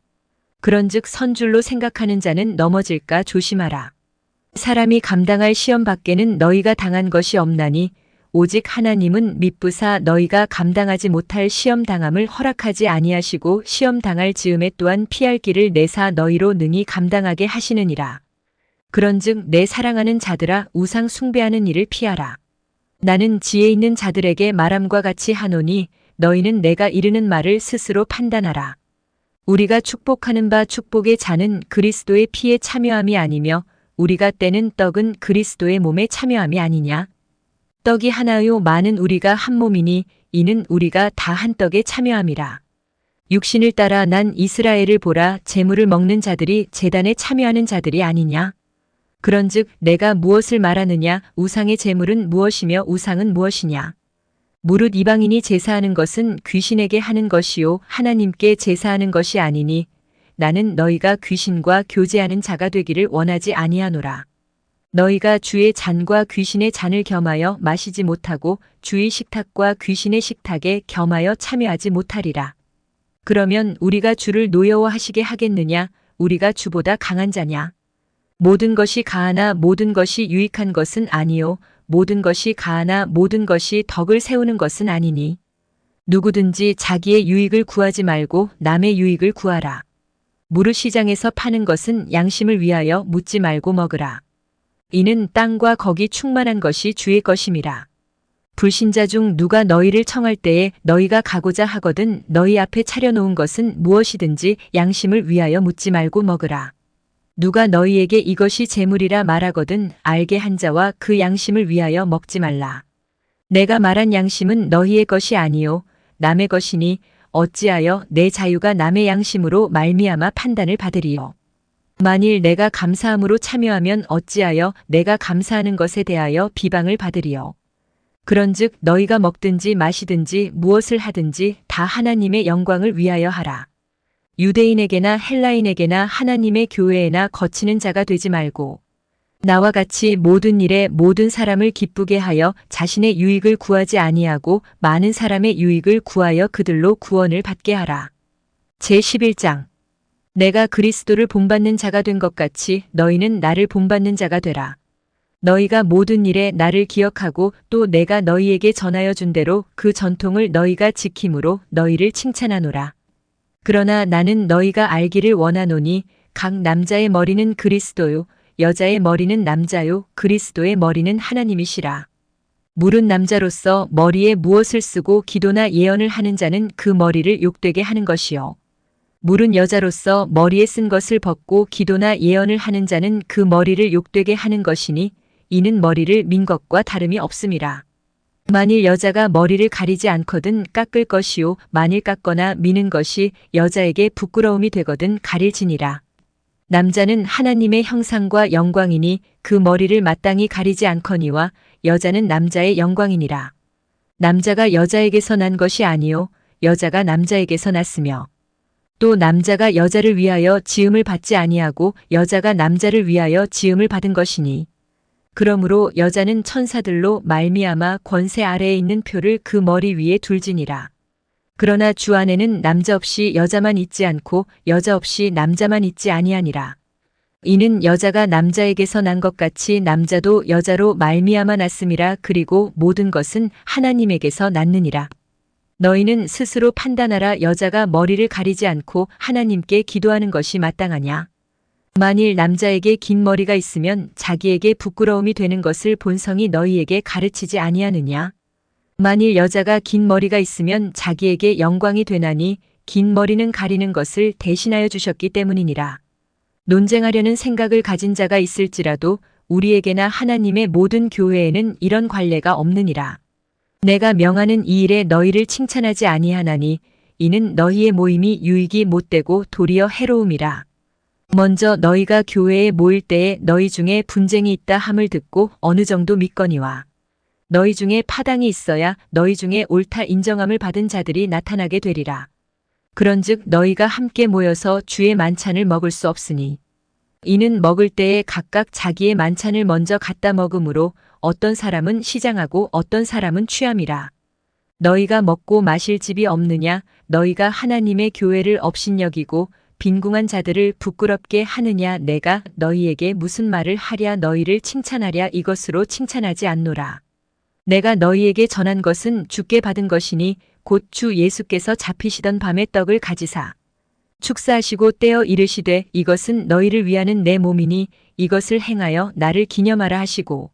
그런즉 선줄로 생각하는 자는 넘어질까 조심하라. 사람이 감당할 시험 밖에는 너희가 당한 것이 없나니 오직 하나님은 미쁘사 너희가 감당하지 못할 시험 당함을 허락하지 아니하시고 시험 당할 즈음에 또한 피할 길을 내사 너희로 능히 감당하게 하시느니라. 그런즉 내 사랑하는 자들아 우상 숭배하는 일을 피하라. 나는 지혜 있는 자들에게 말함과 같이 하노니 너희는 내가 이르는 말을 스스로 판단하라. 우리가 축복하는 바 축복의 자는 그리스도의 피에 참여함이 아니며 우리가 떼는 떡은 그리스도의 몸에 참여함이 아니냐. 떡이 하나요 많은 우리가 한 몸이니 이는 우리가 다 한 떡에 참여함이라. 육신을 따라 난 이스라엘을 보라. 제물을 먹는 자들이 제단에 참여하는 자들이 아니냐. 그런즉 내가 무엇을 말하느냐. 우상의 제물은 무엇이며 우상은 무엇이냐. 무릇 이방인이 제사하는 것은 귀신에게 하는 것이요 하나님께 제사하는 것이 아니니 나는 너희가 귀신과 교제하는 자가 되기를 원하지 아니하노라. 너희가 주의 잔과 귀신의 잔을 겸하여 마시지 못하고 주의 식탁과 귀신의 식탁에 겸하여 참여하지 못하리라. 그러면 우리가 주를 노여워하시게 하겠느냐. 우리가 주보다 강한 자냐. 모든 것이 가하나 모든 것이 유익한 것은 아니요 모든 것이 가하나 모든 것이 덕을 세우는 것은 아니니 누구든지 자기의 유익을 구하지 말고 남의 유익을 구하라. 무릇 시장에서 파는 것은 양심을 위하여 묻지 말고 먹으라. 이는 땅과 거기 충만한 것이 주의 것임이라. 불신자 중 누가 너희를 청할 때에 너희가 가고자 하거든 너희 앞에 차려놓은 것은 무엇이든지 양심을 위하여 묻지 말고 먹으라. 누가 너희에게 이것이 재물이라 말하거든 알게 한 자와 그 양심을 위하여 먹지 말라. 내가 말한 양심은 너희의 것이 아니요 남의 것이니 어찌하여 내 자유가 남의 양심으로 말미암아 판단을 받으리요. 만일 내가 감사함으로 참여하면 어찌하여 내가 감사하는 것에 대하여 비방을 받으리요. 그런즉 너희가 먹든지 마시든지 무엇을 하든지 다 하나님의 영광을 위하여 하라. 유대인에게나 헬라인에게나 하나님의 교회에나 거치는 자가 되지 말고 나와 같이 모든 일에 모든 사람을 기쁘게 하여 자신의 유익을 구하지 아니하고 많은 사람의 유익을 구하여 그들로 구원을 받게 하라. 제11장 내가 그리스도를 본받는 자가 된 것 같이 너희는 나를 본받는 자가 되라. 너희가 모든 일에 나를 기억하고 또 내가 너희에게 전하여 준 대로 그 전통을 너희가 지킴으로 너희를 칭찬하노라. 그러나 나는 너희가 알기를 원하노니 각 남자의 머리는 그리스도요 여자의 머리는 남자요 그리스도의 머리는 하나님이시라. 물은 남자로서 머리에 무엇을 쓰고 기도나 예언을 하는 자는 그 머리를 욕되게 하는 것이요. 물은 여자로서 머리에 쓴 것을 벗고 기도나 예언을 하는 자는 그 머리를 욕되게 하는 것이니 이는 머리를 민 것과 다름이 없음이라. 만일 여자가 머리를 가리지 않거든 깎을 것이요 만일 깎거나 미는 것이 여자에게 부끄러움이 되거든 가릴지니라. 남자는 하나님의 형상과 영광이니 그 머리를 마땅히 가리지 않거니와 여자는 남자의 영광이니라. 남자가 여자에게서 난 것이 아니요 여자가 남자에게서 났으며 또 남자가 여자를 위하여 지음을 받지 아니하고 여자가 남자를 위하여 지음을 받은 것이니 그러므로 여자는 천사들로 말미암아 권세 아래에 있는 표를 그 머리 위에 둘지니라. 그러나 주 안에는 남자 없이 여자만 있지 않고 여자 없이 남자만 있지 아니하니라. 이는 여자가 남자에게서 난 것 같이 남자도 여자로 말미암아 났음이라. 그리고 모든 것은 하나님에게서 났느니라. 너희는 스스로 판단하라. 여자가 머리를 가리지 않고 하나님께 기도하는 것이 마땅하냐. 만일 남자에게 긴 머리가 있으면 자기에게 부끄러움이 되는 것을 본성이 너희에게 가르치지 아니하느냐. 만일 여자가 긴 머리가 있으면 자기에게 영광이 되나니 긴 머리는 가리는 것을 대신하여 주셨기 때문이니라. 논쟁하려는 생각을 가진 자가 있을지라도 우리에게나 하나님의 모든 교회에는 이런 관례가 없느니라. 내가 명하는 이 일에 너희를 칭찬하지 아니하나니 이는 너희의 모임이 유익이 못되고 도리어 해로움이라. 먼저 너희가 교회에 모일 때에 너희 중에 분쟁이 있다 함을 듣고 어느 정도 믿거니와 너희 중에 파당이 있어야 너희 중에 옳다 인정함을 받은 자들이 나타나게 되리라. 그런즉 너희가 함께 모여서 주의 만찬을 먹을 수 없으니 이는 먹을 때에 각각 자기의 만찬을 먼저 갖다 먹으므로 어떤 사람은 시장하고 어떤 사람은 취함이라. 너희가 먹고 마실 집이 없느냐. 너희가 하나님의 교회를 업신여기고 빈궁한 자들을 부끄럽게 하느냐. 내가 너희에게 무슨 말을 하랴. 너희를 칭찬하랴. 이것으로 칭찬하지 않노라. 내가 너희에게 전한 것은 주께 받은 것이니 곧 주 예수께서 잡히시던 밤에 떡을 가지사 축사하시고 떼어 이르시되 이것은 너희를 위하는 내 몸이니 이것을 행하여 나를 기념하라 하시고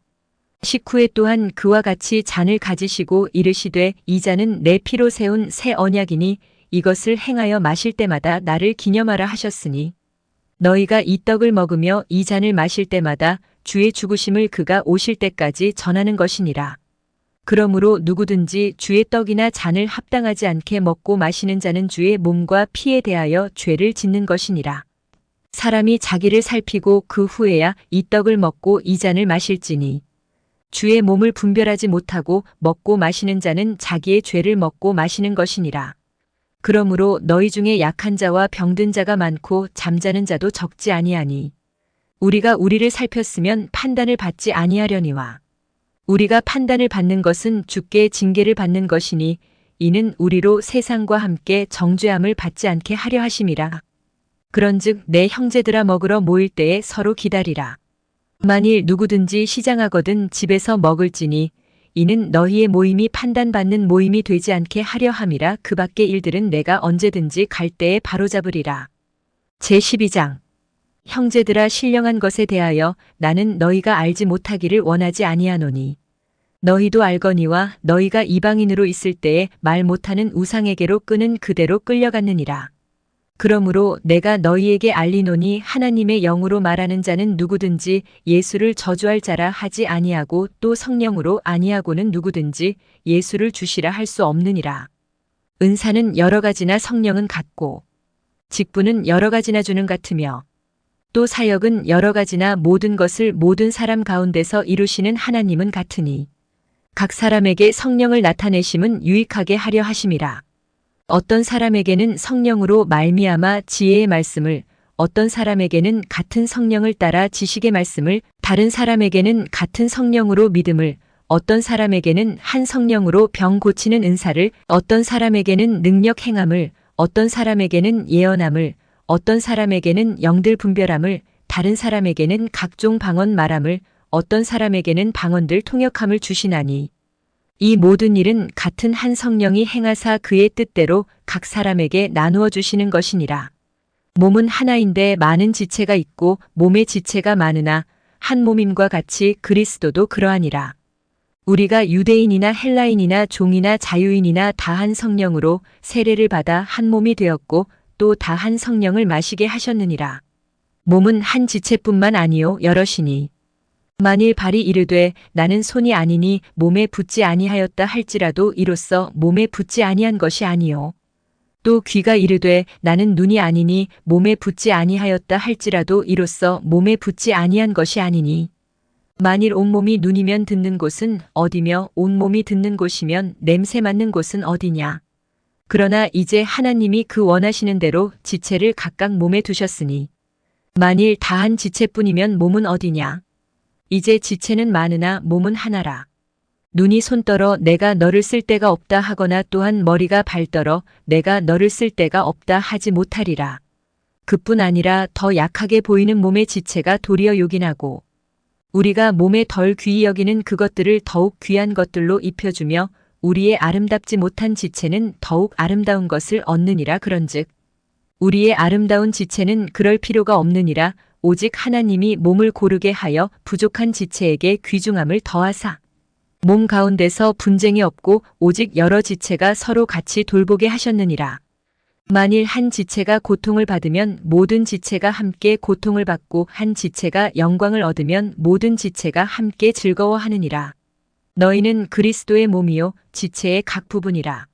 식후에 또한 그와 같이 잔을 가지시고 이르시되 이 잔은 내 피로 세운 새 언약이니 이것을 행하여 마실 때마다 나를 기념하라 하셨으니 너희가 이 떡을 먹으며 이 잔을 마실 때마다 주의 죽으심을 그가 오실 때까지 전하는 것이니라. 그러므로 누구든지 주의 떡이나 잔을 합당하지 않게 먹고 마시는 자는 주의 몸과 피에 대하여 죄를 짓는 것이니라. 사람이 자기를 살피고 그 후에야 이 떡을 먹고 이 잔을 마실지니 주의 몸을 분별하지 못하고 먹고 마시는 자는 자기의 죄를 먹고 마시는 것이니라. 그러므로 너희 중에 약한 자와 병든 자가 많고 잠자는 자도 적지 아니하니 우리가 우리를 살폈으면 판단을 받지 아니하려니와 우리가 판단을 받는 것은 주께 징계를 받는 것이니 이는 우리로 세상과 함께 정죄함을 받지 않게 하려 하심이라. 그런즉 내 형제들아 먹으러 모일 때에 서로 기다리라. 만일 누구든지 시장하거든 집에서 먹을지니 이는 너희의 모임이 판단받는 모임이 되지 않게 하려 함이라. 그 밖의 일들은 내가 언제든지 갈 때에 바로잡으리라. 제12장 형제들아 신령한 것에 대하여 나는 너희가 알지 못하기를 원하지 아니하노니 너희도 알거니와 너희가 이방인으로 있을 때에 말 못하는 우상에게로 끄는 그대로 끌려갔느니라. 그러므로 내가 너희에게 알리노니 하나님의 영으로 말하는 자는 누구든지 예수를 저주할 자라 하지 아니하고 또 성령으로 아니하고는 누구든지 예수를 주시라 할 수 없느니라. 은사는 여러 가지나 성령은 같고 직분은 여러 가지나 주는 같으며 또 사역은 여러 가지나 모든 것을 모든 사람 가운데서 이루시는 하나님은 같으니 각 사람에게 성령을 나타내심은 유익하게 하려 하심이라. 어떤 사람에게는 성령으로 말미암아 지혜의 말씀을, 어떤 사람에게는 같은 성령을 따라 지식의 말씀을, 다른 사람에게는 같은 성령으로 믿음을, 어떤 사람에게는 한 성령으로 병 고치는 은사를, 어떤 사람에게는 능력 행함을, 어떤 사람에게는 예언함을, 어떤 사람에게는 영들 분별함을, 다른 사람에게는 각종 방언 말함을, 어떤 사람에게는 방언들 통역함을 주시나니 이 모든 일은 같은 한 성령이 행하사 그의 뜻대로 각 사람에게 나누어 주시는 것이니라. 몸은 하나인데 많은 지체가 있고 몸의 지체가 많으나 한 몸임과 같이 그리스도도 그러하니라. 우리가 유대인이나 헬라인이나 종이나 자유인이나 다 한 성령으로 세례를 받아 한 몸이 되었고 또 다 한 성령을 마시게 하셨느니라. 몸은 한 지체뿐만 아니요 여럿이니 만일 발이 이르되 나는 손이 아니니 몸에 붙지 아니하였다 할지라도 이로써 몸에 붙지 아니한 것이 아니요. 또 귀가 이르되 나는 눈이 아니니 몸에 붙지 아니하였다 할지라도 이로써 몸에 붙지 아니한 것이 아니니 만일 온몸이 눈이면 듣는 곳은 어디며 온몸이 듣는 곳이면 냄새 맡는 곳은 어디냐. 그러나 이제 하나님이 그 원하시는 대로 지체를 각각 몸에 두셨으니 만일 다 한 지체뿐이면 몸은 어디냐. 이제 지체는 많으나 몸은 하나라. 눈이 손떨어 내가 너를 쓸 데가 없다 하거나 또한 머리가 발떨어 내가 너를 쓸 데가 없다 하지 못하리라. 그뿐 아니라 더 약하게 보이는 몸의 지체가 도리어 요긴하고 우리가 몸에 덜 귀히 여기는 그것들을 더욱 귀한 것들로 입혀주며 우리의 아름답지 못한 지체는 더욱 아름다운 것을 얻느니라. 그런즉 우리의 아름다운 지체는 그럴 필요가 없느니라. 오직 하나님이 몸을 고르게 하여 부족한 지체에게 귀중함을 더하사 몸 가운데서 분쟁이 없고 오직 여러 지체가 서로 같이 돌보게 하셨느니라. 만일 한 지체가 고통을 받으면 모든 지체가 함께 고통을 받고 한 지체가 영광을 얻으면 모든 지체가 함께 즐거워하느니라. 너희는 그리스도의 몸이요 지체의 각 부분이라.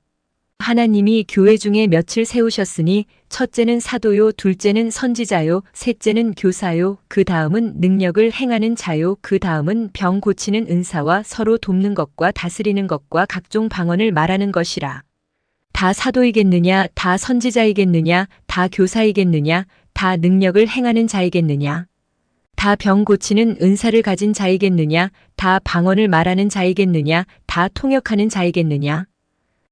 하나님이 교회 중에 몇을 세우셨으니 첫째는 사도요, 둘째는 선지자요, 셋째는 교사요, 그 다음은 능력을 행하는 자요, 그 다음은 병 고치는 은사와 서로 돕는 것과 다스리는 것과 각종 방언을 말하는 것이라. 다 사도이겠느냐, 다 선지자이겠느냐, 다 교사이겠느냐, 다 능력을 행하는 자이겠느냐, 다 병 고치는 은사를 가진 자이겠느냐, 다 방언을 말하는 자이겠느냐, 다 통역하는 자이겠느냐.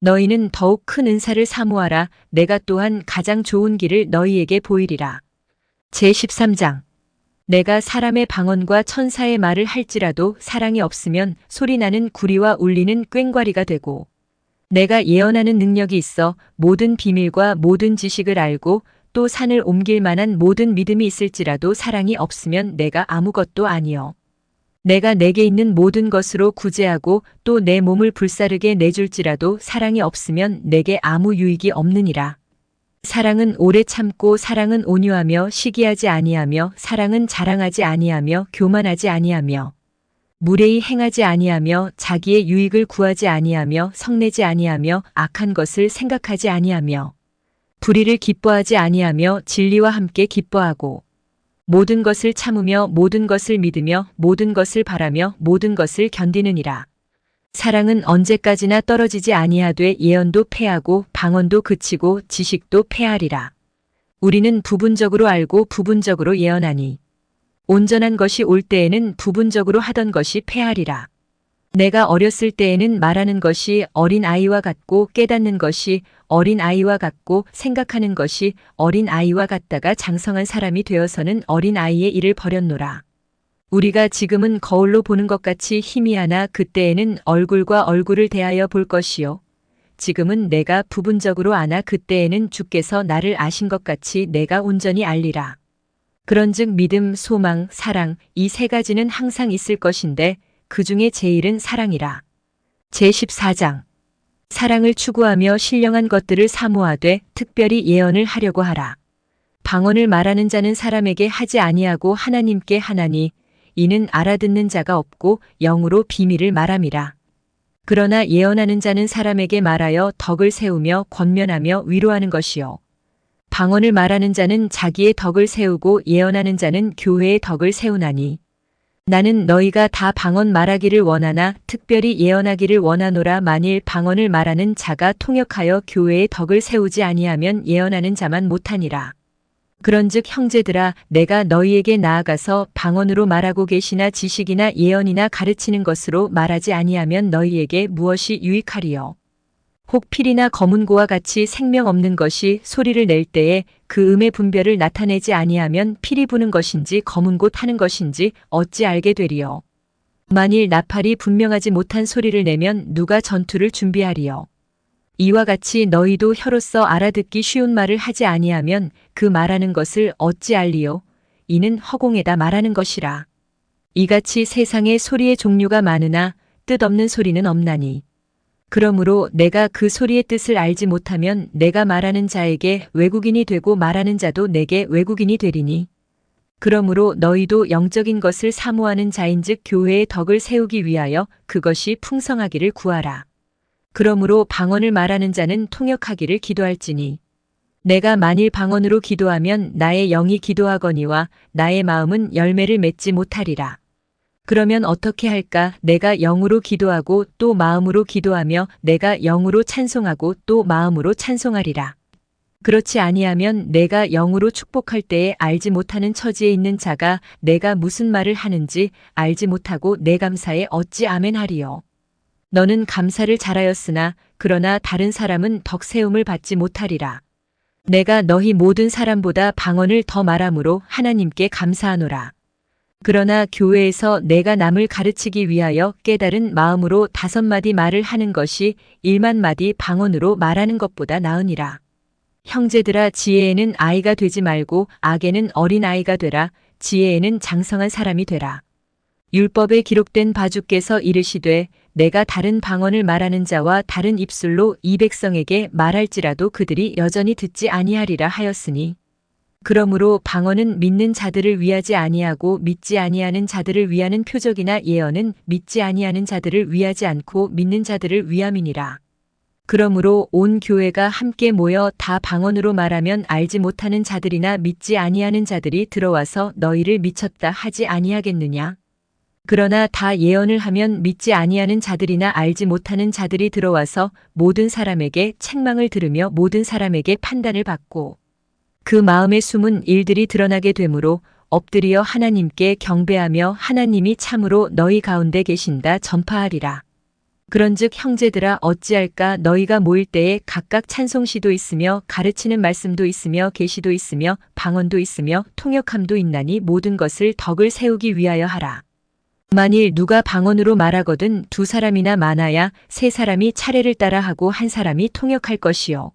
너희는 더욱 큰 은사를 사모하라. 내가 또한 가장 좋은 길을 너희에게 보이리라. 제13장 내가 사람의 방언과 천사의 말을 할지라도 사랑이 없으면 소리나는 구리와 울리는 꽹과리가 되고 내가 예언하는 능력이 있어 모든 비밀과 모든 지식을 알고 또 산을 옮길 만한 모든 믿음이 있을지라도 사랑이 없으면 내가 아무것도 아니요. 내가 내게 있는 모든 것으로 구제하고 또 내 몸을 불사르게 내줄지라도 사랑이 없으면 내게 아무 유익이 없느니라. 사랑은 오래 참고 사랑은 온유하며 시기하지 아니하며 사랑은 자랑하지 아니하며 교만하지 아니하며 무례히 행하지 아니하며 자기의 유익을 구하지 아니하며 성내지 아니하며 악한 것을 생각하지 아니하며 불의를 기뻐하지 아니하며 진리와 함께 기뻐하고 모든 것을 참으며 모든 것을 믿으며 모든 것을 바라며 모든 것을 견디느니라. 사랑은 언제까지나 떨어지지 아니하되 예언도 패하고 방언도 그치고 지식도 패하리라. 우리는 부분적으로 알고 부분적으로 예언하니 온전한 것이 올 때에는 부분적으로 하던 것이 패하리라. 내가 어렸을 때에는 말하는 것이 어린 아이와 같고 깨닫는 것이 어린 아이와 같고 생각하는 것이 어린 아이와 같다가 장성한 사람이 되어서는 어린 아이의 일을 버렸노라. 우리가 지금은 거울로 보는 것 같이 희미하나 그때에는 얼굴과 얼굴을 대하여 볼 것이요. 지금은 내가 부분적으로 아나 그때에는 주께서 나를 아신 것 같이 내가 온전히 알리라. 그런즉 믿음, 소망, 사랑 이 세 가지는 항상 있을 것인데 그 중에 제일은 사랑이라. 제14장 사랑을 추구하며 신령한 것들을 사모하되 특별히 예언을 하려고 하라. 방언을 말하는 자는 사람에게 하지 아니하고 하나님께 하나니 이는 알아듣는 자가 없고 영으로 비밀을 말함이라. 그러나 예언하는 자는 사람에게 말하여 덕을 세우며 권면하며 위로하는 것이요. 방언을 말하는 자는 자기의 덕을 세우고 예언하는 자는 교회의 덕을 세우나니 나는 너희가 다 방언 말하기를 원하나 특별히 예언하기를 원하노라. 만일 방언을 말하는 자가 통역하여 교회의 덕을 세우지 아니하면 예언하는 자만 못하니라. 그런즉 형제들아 내가 너희에게 나아가서 방언으로 말하고 계시나 지식이나 예언이나 가르치는 것으로 말하지 아니하면 너희에게 무엇이 유익하리요. 혹 필이나 검은고와 같이 생명 없는 것이 소리를 낼 때에 그 음의 분별을 나타내지 아니하면 필이 부는 것인지 검은고 타는 것인지 어찌 알게 되리요. 만일 나팔이 분명하지 못한 소리를 내면 누가 전투를 준비하리요. 이와 같이 너희도 혀로서 알아듣기 쉬운 말을 하지 아니하면 그 말하는 것을 어찌 알리요. 이는 허공에다 말하는 것이라. 이같이 세상에 소리의 종류가 많으나 뜻없는 소리는 없나니. 그러므로 내가 그 소리의 뜻을 알지 못하면 내가 말하는 자에게 외국인이 되고 말하는 자도 내게 외국인이 되리니. 그러므로 너희도 영적인 것을 사모하는 자인즉 교회의 덕을 세우기 위하여 그것이 풍성하기를 구하라. 그러므로 방언을 말하는 자는 통역하기를 기도할지니. 내가 만일 방언으로 기도하면 나의 영이 기도하거니와 나의 마음은 열매를 맺지 못하리라. 그러면 어떻게 할까? 내가 영으로 기도하고 또 마음으로 기도하며 내가 영으로 찬송하고 또 마음으로 찬송하리라. 그렇지 아니하면 내가 영으로 축복할 때에 알지 못하는 처지에 있는 자가 내가 무슨 말을 하는지 알지 못하고 내 감사에 어찌 아멘하리요. 너는 감사를 잘하였으나 그러나 다른 사람은 덕세움을 받지 못하리라. 내가 너희 모든 사람보다 방언을 더 말함으로 하나님께 감사하노라. 그러나 교회에서 내가 남을 가르치기 위하여 깨달은 마음으로 5마디 말을 하는 것이 1만 마디 방언으로 말하는 것보다 나으니라. 형제들아 지혜에는 아이가 되지 말고 악에는 어린 아이가 되라. 지혜에는 장성한 사람이 되라. 율법에 기록된 바 주께서 이르시되 내가 다른 방언을 말하는 자와 다른 입술로 이 백성에게 말할지라도 그들이 여전히 듣지 아니하리라 하였으니. 그러므로 방언은 믿는 자들을 위하지 아니하고 믿지 아니하는 자들을 위하는 표적이나 예언은 믿지 아니하는 자들을 위하지 않고 믿는 자들을 위함이니라. 그러므로 온 교회가 함께 모여 다 방언으로 말하면 알지 못하는 자들이나 믿지 아니하는 자들이 들어와서 너희를 미쳤다 하지 아니하겠느냐. 그러나 다 예언을 하면 믿지 아니하는 자들이나 알지 못하는 자들이 들어와서 모든 사람에게 책망을 들으며 모든 사람에게 판단을 받고 그 마음에 숨은 일들이 드러나게 되므로 엎드려 하나님께 경배하며 하나님이 참으로 너희 가운데 계신다 전파하리라. 그런즉 형제들아 어찌할까? 너희가 모일 때에 각각 찬송시도 있으며 가르치는 말씀도 있으며 계시도 있으며 방언도 있으며 통역함도 있나니 모든 것을 덕을 세우기 위하여 하라. 만일 누가 방언으로 말하거든 2사람이나 많아야 3사람이 차례를 따라 하고 1사람이 통역할 것이요.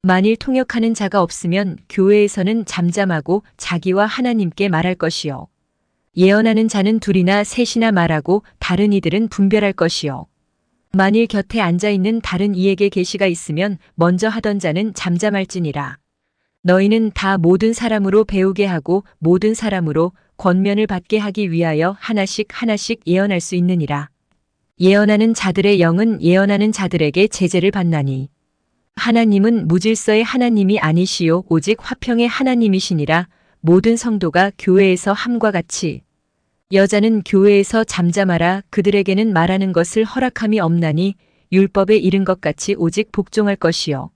만일 통역하는 자가 없으면 교회에서는 잠잠하고 자기와 하나님께 말할 것이요. 예언하는 자는 2이나 3이나 말하고 다른 이들은 분별할 것이요. 만일 곁에 앉아있는 다른 이에게 계시가 있으면 먼저 하던 자는 잠잠할지니라. 너희는 다 모든 사람으로 배우게 하고 모든 사람으로 권면을 받게 하기 위하여 하나씩 하나씩 예언할 수 있느니라. 예언하는 자들의 영은 예언하는 자들에게 제재를 받나니 하나님은 무질서의 하나님이 아니시요 오직 화평의 하나님이시니라. 모든 성도가 교회에서 함과 같이 여자는 교회에서 잠잠하라. 그들에게는 말하는 것을 허락함이 없나니 율법에 이른 것 같이 오직 복종할 것이요.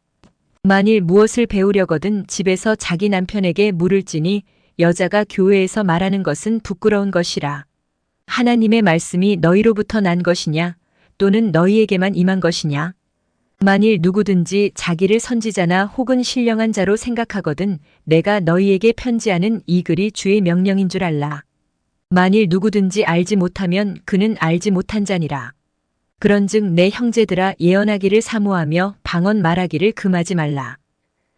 만일 무엇을 배우려거든 집에서 자기 남편에게 물을지니 여자가 교회에서 말하는 것은 부끄러운 것이라. 하나님의 말씀이 너희로부터 난 것이냐 또는 너희에게만 임한 것이냐. 만일 누구든지 자기를 선지자나 혹은 신령한 자로 생각하거든 내가 너희에게 편지하는 이 글이 주의 명령인 줄 알라. 만일 누구든지 알지 못하면 그는 알지 못한 자니라. 그런즉 내 형제들아 예언하기를 사모하며 방언 말하기를 금하지 말라.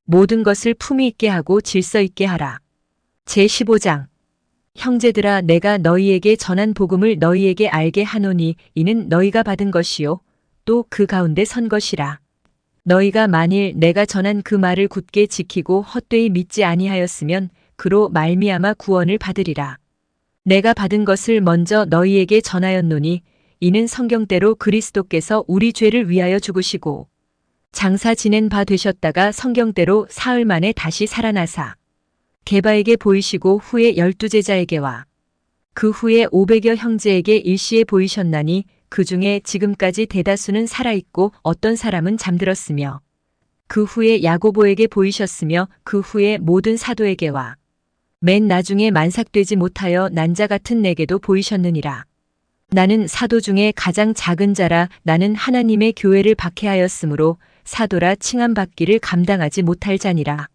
모든 것을 품위 있게 하고 질서 있게 하라. 제15장 형제들아 내가 너희에게 전한 복음을 너희에게 알게 하노니 이는 너희가 받은 것이요 또 그 가운데 선 것이라. 너희가 만일 내가 전한 그 말을 굳게 지키고 헛되이 믿지 아니하였으면 그로 말미암아 구원을 받으리라. 내가 받은 것을 먼저 너희에게 전하였노니 이는 성경대로 그리스도께서 우리 죄를 위하여 죽으시고 장사 지낸 바 되셨다가 성경대로 사흘 만에 다시 살아나사 게바에게 보이시고 후에 12제자에게와 그 후에 500여 형제에게 일시에 보이셨나니 그 중에 지금까지 대다수는 살아있고 어떤 사람은 잠들었으며 그 후에 야고보에게 보이셨으며 그 후에 모든 사도에게와 맨 나중에 만삭되지 못하여 난 자 같은 내게도 보이셨느니라. 나는 사도 중에 가장 작은 자라. 나는 하나님의 교회를 박해하였으므로 사도라 칭함받기를 감당하지 못할 자니라.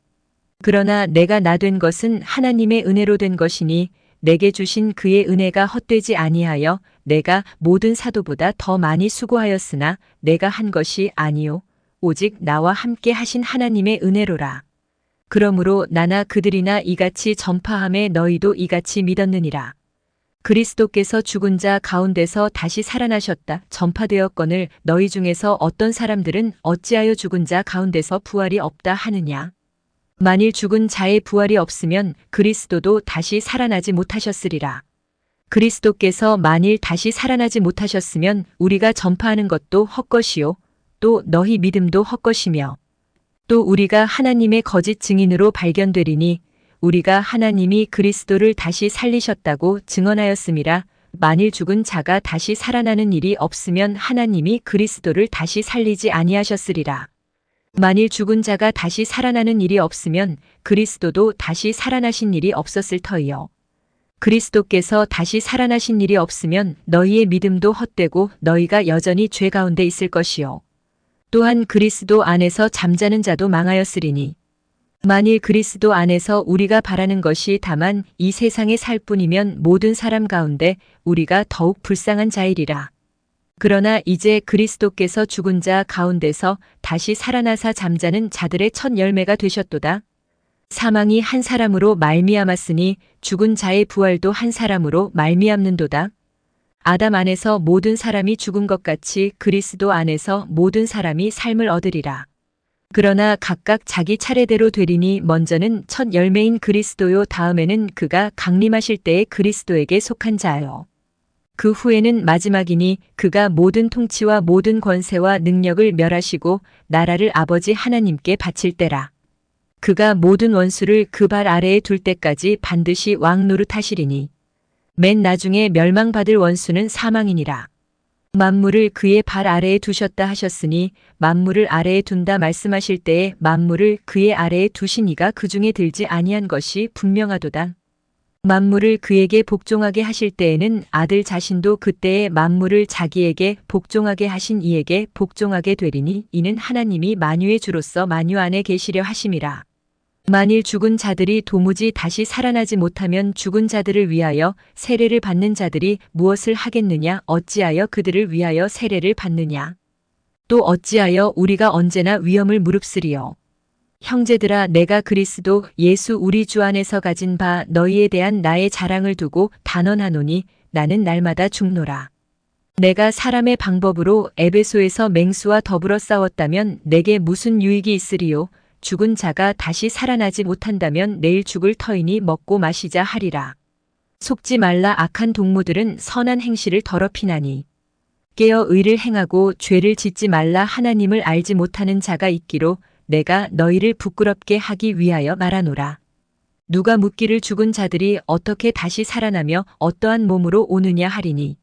그러나 내가 나 된 것은 하나님의 은혜로 된 것이니 내게 주신 그의 은혜가 헛되지 아니하여 내가 모든 사도보다 더 많이 수고하였으나 내가 한 것이 아니요 오직 나와 함께 하신 하나님의 은혜로라. 그러므로 나나 그들이나 이같이 전파함에 너희도 이같이 믿었느니라. 그리스도께서 죽은 자 가운데서 다시 살아나셨다 전파되었거늘 너희 중에서 어떤 사람들은 어찌하여 죽은 자 가운데서 부활이 없다 하느냐. 만일 죽은 자의 부활이 없으면 그리스도도 다시 살아나지 못하셨으리라. 그리스도께서 만일 다시 살아나지 못하셨으면 우리가 전파하는 것도 헛것이요 또 너희 믿음도 헛것이며 또 우리가 하나님의 거짓 증인으로 발견되리니 우리가 하나님이 그리스도를 다시 살리셨다고 증언하였음이라. 만일 죽은 자가 다시 살아나는 일이 없으면 하나님이 그리스도를 다시 살리지 아니하셨으리라. 만일 죽은 자가 다시 살아나는 일이 없으면 그리스도도 다시 살아나신 일이 없었을 터이요. 그리스도께서 다시 살아나신 일이 없으면 너희의 믿음도 헛되고 너희가 여전히 죄 가운데 있을 것이요. 또한 그리스도 안에서 잠자는 자도 망하였으리니 만일 그리스도 안에서 우리가 바라는 것이 다만 이 세상에 살 뿐이면 모든 사람 가운데 우리가 더욱 불쌍한 자이리라. 그러나 이제 그리스도께서 죽은 자 가운데서 다시 살아나사 잠자는 자들의 첫 열매가 되셨도다. 사망이 한 사람으로 말미암았으니 죽은 자의 부활도 한 사람으로 말미암는도다. 아담 안에서 모든 사람이 죽은 것 같이 그리스도 안에서 모든 사람이 삶을 얻으리라. 그러나 각각 자기 차례대로 되리니 먼저는 첫 열매인 그리스도요 다음에는 그가 강림하실 때의 그리스도에게 속한 자요. 그 후에는 마지막이니 그가 모든 통치와 모든 권세와 능력을 멸하시고 나라를 아버지 하나님께 바칠 때라. 그가 모든 원수를 그 발 아래에 둘 때까지 반드시 왕 노릇하시리니 맨 나중에 멸망받을 원수는 사망이니라. 만물을 그의 발 아래에 두셨다 하셨으니 만물을 아래에 둔다 말씀하실 때에 만물을 그의 아래에 두신 이가 그 중에 들지 아니한 것이 분명하도다. 만물을 그에게 복종하게 하실 때에는 아들 자신도 그때에 만물을 자기에게 복종하게 하신 이에게 복종하게 되리니 이는 하나님이 만유의 주로서 만유 안에 계시려 하심이라. 만일 죽은 자들이 도무지 다시 살아나지 못하면 죽은 자들을 위하여 세례를 받는 자들이 무엇을 하겠느냐? 어찌하여 그들을 위하여 세례를 받느냐? 또 어찌하여 우리가 언제나 위험을 무릅쓰리요? 형제들아 내가 그리스도 예수 우리 주 안에서 가진 바 너희에 대한 나의 자랑을 두고 단언하노니 나는 날마다 죽노라. 내가 사람의 방법으로 에베소에서 맹수와 더불어 싸웠다면 내게 무슨 유익이 있으리요? 죽은 자가 다시 살아나지 못한다면 내일 죽을 터이니 먹고 마시자 하리라. 속지 말라. 악한 동무들은 선한 행실을 더럽히나니 깨어 의를 행하고 죄를 짓지 말라. 하나님을 알지 못하는 자가 있기로 내가 너희를 부끄럽게 하기 위하여 말하노라. 누가 묻기를 죽은 자들이 어떻게 다시 살아나며 어떠한 몸으로 오느냐 하리니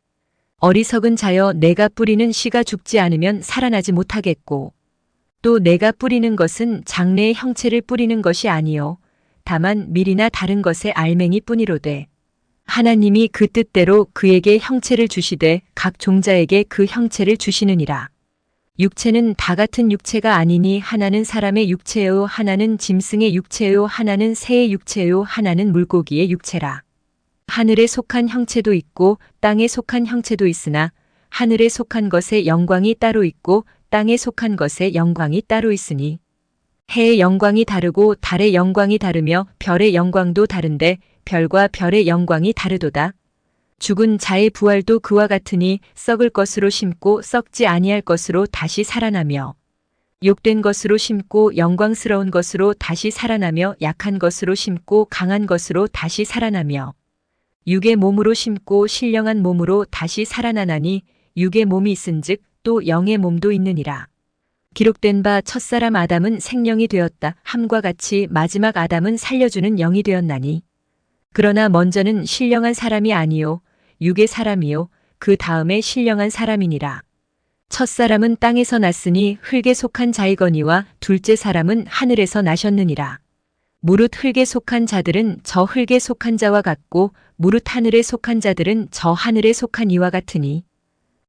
어리석은 자여, 내가 뿌리는 씨가 죽지 않으면 살아나지 못하겠고 또 내가 뿌리는 것은 장래의 형체를 뿌리는 것이 아니요 다만 밀이나 다른 것의 알맹이 뿐이로되 하나님이 그 뜻대로 그에게 형체를 주시되 각 종자에게 그 형체를 주시느니라. 육체는 다 같은 육체가 아니니 하나는 사람의 육체요, 하나는 짐승의 육체요, 하나는 새의 육체요, 하나는 물고기의 육체라. 하늘에 속한 형체도 있고 땅에 속한 형체도 있으나 하늘에 속한 것의 영광이 따로 있고 땅에 속한 것의 영광이 따로 있으니 해의 영광이 다르고 달의 영광이 다르며 별의 영광도 다른데 별과 별의 영광이 다르도다. 죽은 자의 부활도 그와 같으니 썩을 것으로 심고 썩지 아니할 것으로 다시 살아나며 욕된 것으로 심고 영광스러운 것으로 다시 살아나며 약한 것으로 심고 강한 것으로 다시 살아나며 육의 몸으로 심고 신령한 몸으로 다시 살아나나니 육의 몸이 있은즉 또 영의 몸도 있느니라. 기록된 바 첫사람 아담은 생령이 되었다 함과 같이 마지막 아담은 살려주는 영이 되었나니 그러나 먼저는 신령한 사람이 아니요 육의 사람이요 그 다음에 신령한 사람이니라. 첫사람은 땅에서 났으니 흙에 속한 자이거니와 둘째 사람은 하늘에서 나셨느니라. 무릇 흙에 속한 자들은 저 흙에 속한 자와 같고 무릇 하늘에 속한 자들은 저 하늘에 속한 이와 같으니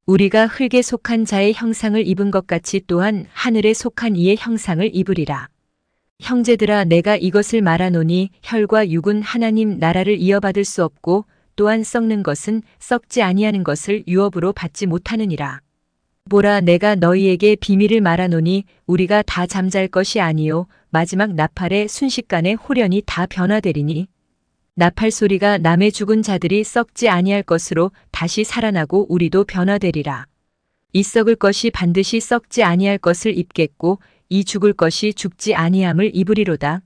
우리가 흙에 속한 자의 형상을 입은 것 같이 또한 하늘에 속한 이의 형상을 입으리라. 형제들아, 내가 이것을 말하노니 혈과 육은 하나님 나라를 이어받을 수 없고 또한 썩는 것은 썩지 아니하는 것을 유업으로 받지 못하느니라. 보라, 내가 너희에게 비밀을 말하노니 우리가 다 잠잘 것이 아니요 마지막 나팔에 순식간에 홀연히 다 변화되리니 나팔 소리가 남의 죽은 자들이 썩지 아니할 것으로 다시 살아나고 우리도 변화되리라. 이 썩을 것이 반드시 썩지 아니할 것을 입겠고 이 죽을 것이 죽지 아니함을 입으리로다.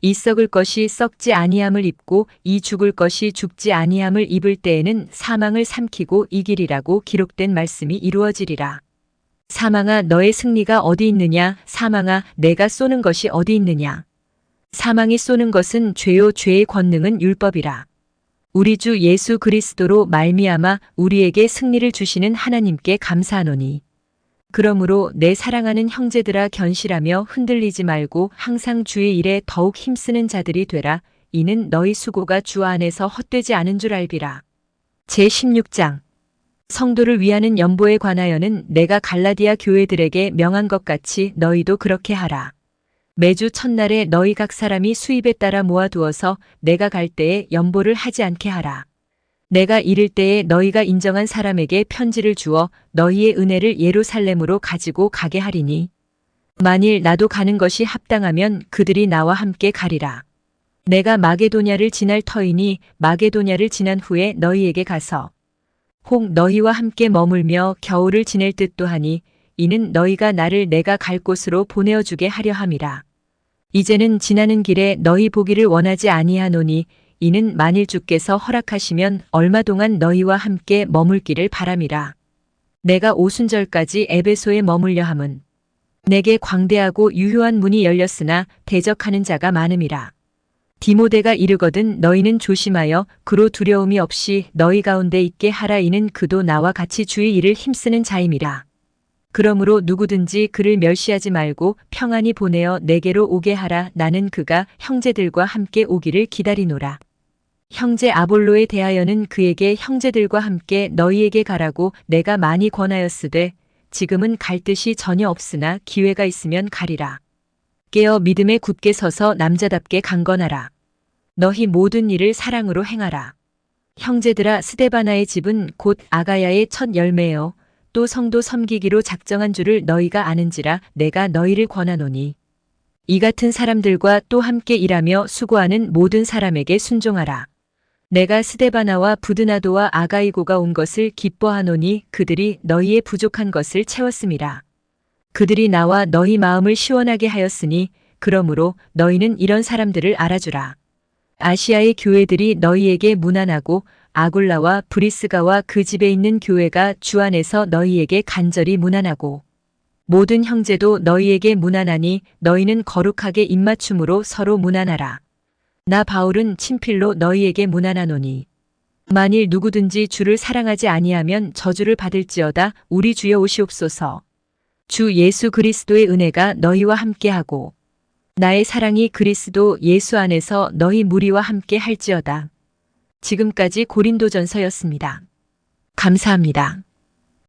이 썩을 것이 썩지 아니함을 입고 이 죽을 것이 죽지 아니함을 입을 때에는 사망을 삼키고 이기리라고 기록된 말씀이 이루어지리라. 사망아, 너의 승리가 어디 있느냐? 사망아, 내가 쏘는 것이 어디 있느냐? 사망이 쏘는 것은 죄요 죄의 권능은 율법이라. 우리 주 예수 그리스도로 말미암아 우리에게 승리를 주시는 하나님께 감사하노니 그러므로 내 사랑하는 형제들아, 견실하며 흔들리지 말고 항상 주의 일에 더욱 힘쓰는 자들이 되라. 이는 너희 수고가 주 안에서 헛되지 않은 줄 알비라. 제16장 성도를 위하는 연보에 관하여는 내가 갈라디아 교회들에게 명한 것 같이 너희도 그렇게 하라. 매주 첫날에 너희 각 사람이 수입에 따라 모아두어서 내가 갈 때에 연보를 하지 않게 하라. 내가 이를 때에 너희가 인정한 사람에게 편지를 주어 너희의 은혜를 예루살렘으로 가지고 가게 하리니 만일 나도 가는 것이 합당하면 그들이 나와 함께 가리라. 내가 마게도냐를 지날 터이니 마게도냐를 지난 후에 너희에게 가서 혹 너희와 함께 머물며 겨울을 지낼 듯도 하니 이는 너희가 나를 내가 갈 곳으로 보내어 주게 하려 함이라. 이제는 지나는 길에 너희 보기를 원하지 아니하노니 이는 만일 주께서 허락하시면 얼마 동안 너희와 함께 머물기를 바람이라. 내가 오순절까지 에베소에 머물려 함은 내게 광대하고 유효한 문이 열렸으나 대적하는 자가 많음이라. 디모데가 이르거든 너희는 조심하여 그로 두려움이 없이 너희 가운데 있게 하라. 이는 그도 나와 같이 주의 일을 힘쓰는 자임이라. 그러므로 누구든지 그를 멸시하지 말고 평안히 보내어 내게로 오게 하라. 나는 그가 형제들과 함께 오기를 기다리노라. 형제 아볼로에 대하여는 그에게 형제들과 함께 너희에게 가라고 내가 많이 권하였으되 지금은 갈 뜻이 전혀 없으나 기회가 있으면 가리라. 깨어 믿음에 굳게 서서 남자답게 강건하라. 너희 모든 일을 사랑으로 행하라. 형제들아, 스데바나의 집은 곧 아가야의 첫 열매요 또 성도 섬기기로 작정한 줄을 너희가 아는지라 내가 너희를 권하노니 이 같은 사람들과 또 함께 일하며 수고하는 모든 사람에게 순종하라. 내가 스데바나와 부드나도와 아가이고가 온 것을 기뻐하노니 그들이 너희의 부족한 것을 채웠음이라. 그들이 나와 너희 마음을 시원하게 하였으니 그러므로 너희는 이런 사람들을 알아주라. 아시아의 교회들이 너희에게 문안하고 아굴라와 브리스가와 그 집에 있는 교회가 주 안에서 너희에게 간절히 문안하고 모든 형제도 너희에게 문안하니 너희는 거룩하게 입맞춤으로 서로 문안하라. 나 바울은 친필로 너희에게 문안하노니 만일 누구든지 주를 사랑하지 아니하면 저주를 받을지어다. 우리 주여 오시옵소서. 주 예수 그리스도의 은혜가 너희와 함께하고 나의 사랑이 그리스도 예수 안에서 너희 무리와 함께 할지어다. 지금까지 고린도전서였습니다. 감사합니다.